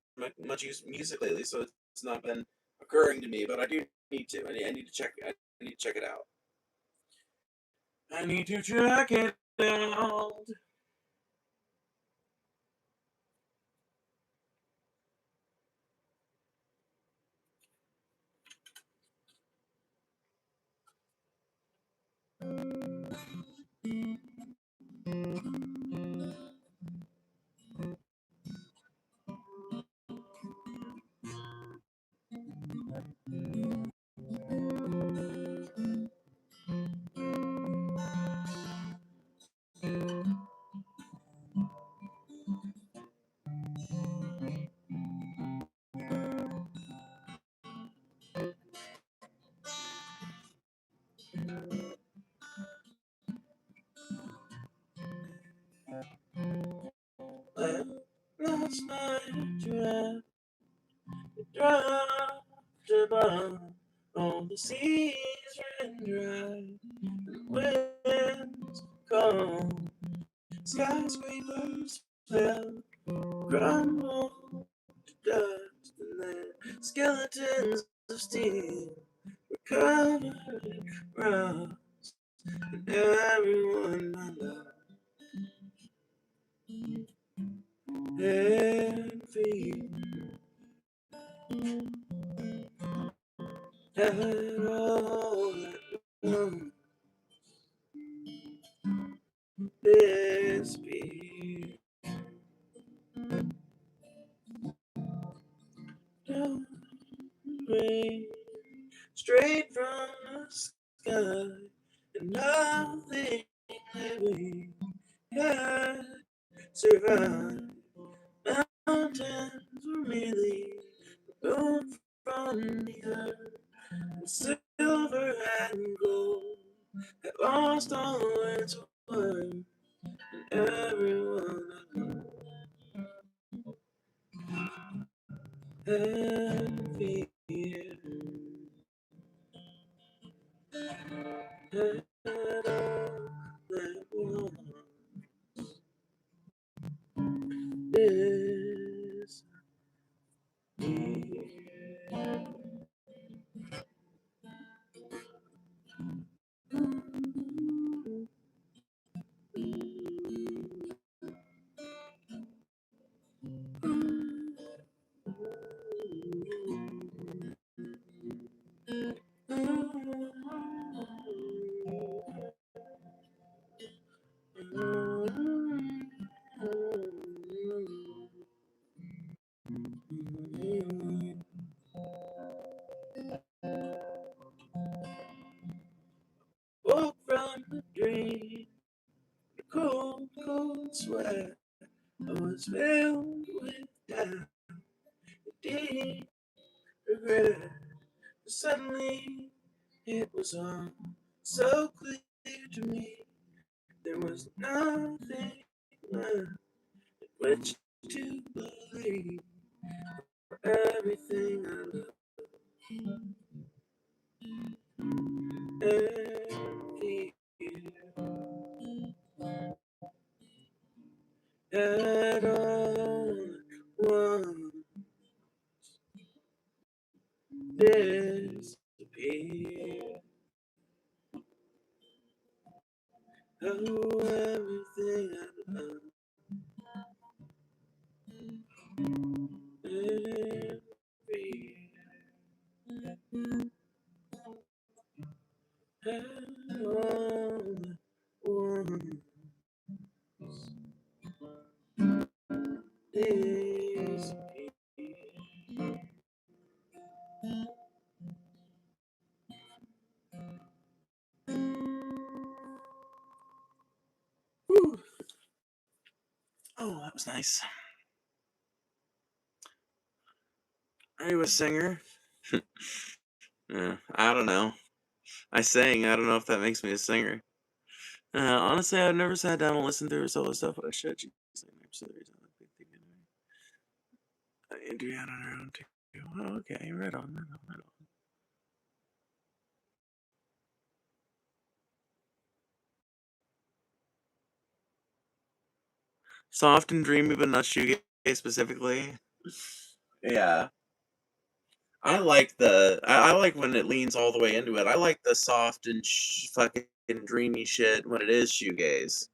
much music lately, so it's not been occurring to me. But I do need to. I need to check. I need to check it out. I need to check it out. Last night you dropped a bomb on the seas ran dry. Winds come, skyscrapers fell, crumbled to dust, and then skeletons of steel were covered in rust, and everyone I love had feet had all at once disappeared. Down rain straight from the sky, and nothing that we had survived. Mountains were merely removed from the earth, and silver and gold had lost all its worth, and everyone had fear. Had all that once disappeared. Woke from the dream, the cold, cold sweat. I was filled with doubt, deep regret. Suddenly, it was all so clear to me. There was nothing left which to believe. For everything I love, and fear, had all one disappeared. Oh, everything I love, and fear, had all one disappear. Whew. Oh, that was nice. Are you a singer? I don't know. I sang. I don't know if that makes me a singer. Honestly, I've never sat down and listened through solo stuff, but I should. Indiana on her own too. Oh, okay, right on, right on, right on. Soft and dreamy, but not shoegaze specifically. Yeah. I like I like when it leans all the way into it. I like the soft and fucking dreamy shit when it is shoegaze.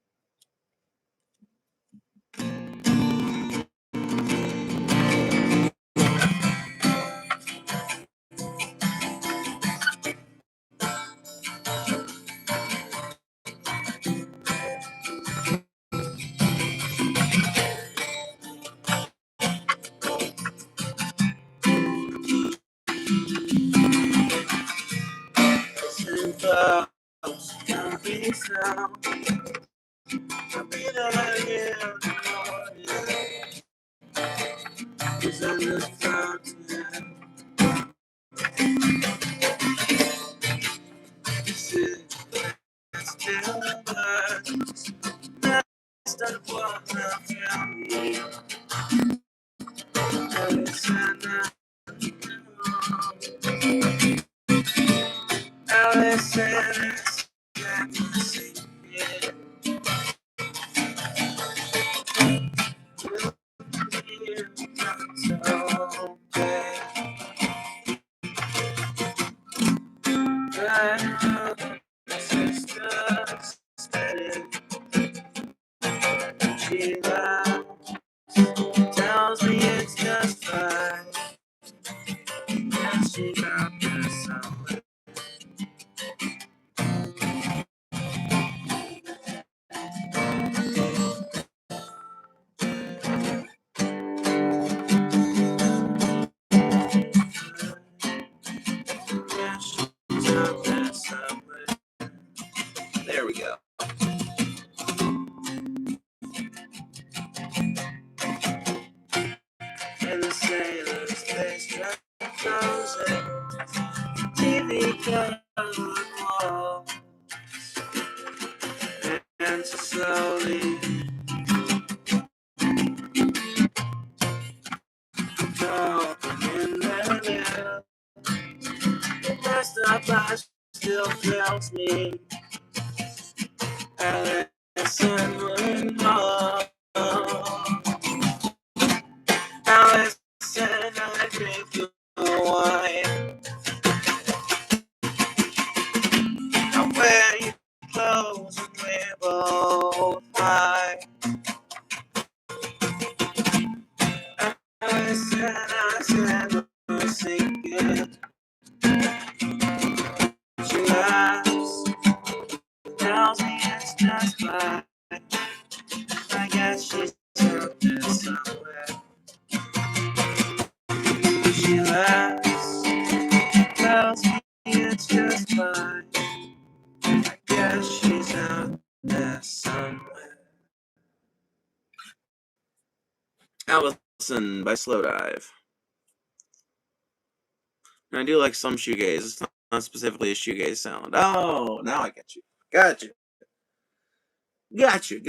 Tells me it's just fine. And she's out there somewhere. Yeah, she's out there somewhere. There we go. And the sailors, they strike frozen. TV covered wall. And so slowly talking in their ear. First up, I still felt me. Allison went home. Allison, I drink your wine. I wear your clothes and we're both fine. I said, we're sinking. She laughs, tells me it's just fine. I guess she's out there somewhere. She laughs, tells me it's just fine. I guess she's out there somewhere. Allison by Slow Dive. And I do like some shoegaze. It's not specifically a shoegaze sound. Oh, now I get you. Gotcha. Gotcha.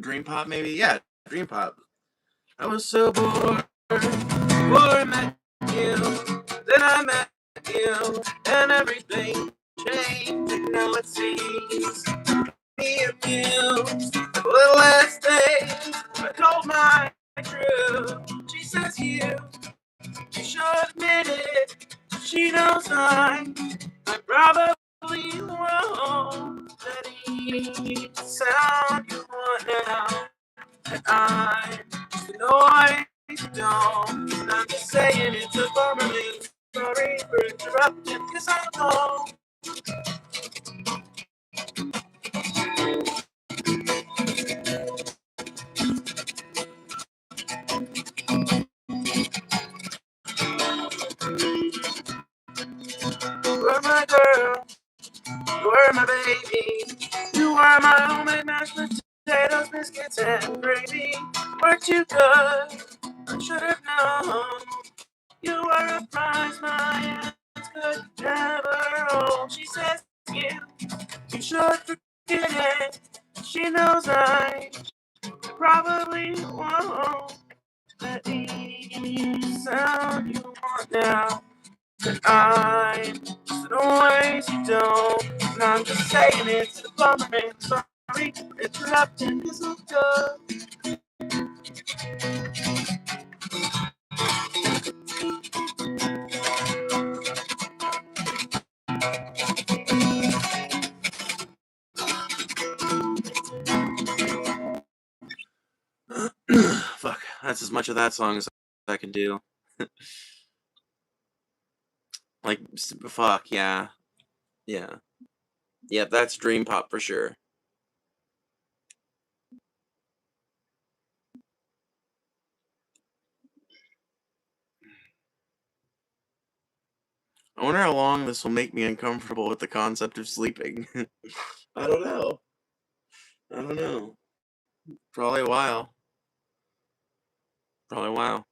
Dream Pop, maybe? Yeah, Dream Pop. I was so bored before I met you. Then I met you, and everything changed. And now it seems me and you. The last day I told my crew, she says you should admit it. She knows I probably won't. That he sound you want now. And I know I don't. And I'm just saying it's a bummer. Sorry for interrupting, cause I know. You were my girl, you were my baby, you were my homemade mashed potatoes, biscuits, and gravy. We're too good, I should have known. You were a prize my ass could never hold. She says you should forget it. She knows I probably won't. Let the sound you want now. But I'm just always you don't. And I'm just saying it's a bummer. And sorry for interrupting. This will go. Fuck, that's as much of that song as I can do. Like, fuck, yeah. Yeah. Yeah, that's Dream Pop for sure. I wonder how long this will make me uncomfortable with the concept of sleeping. I don't know. I don't know. Probably a while. Probably a while.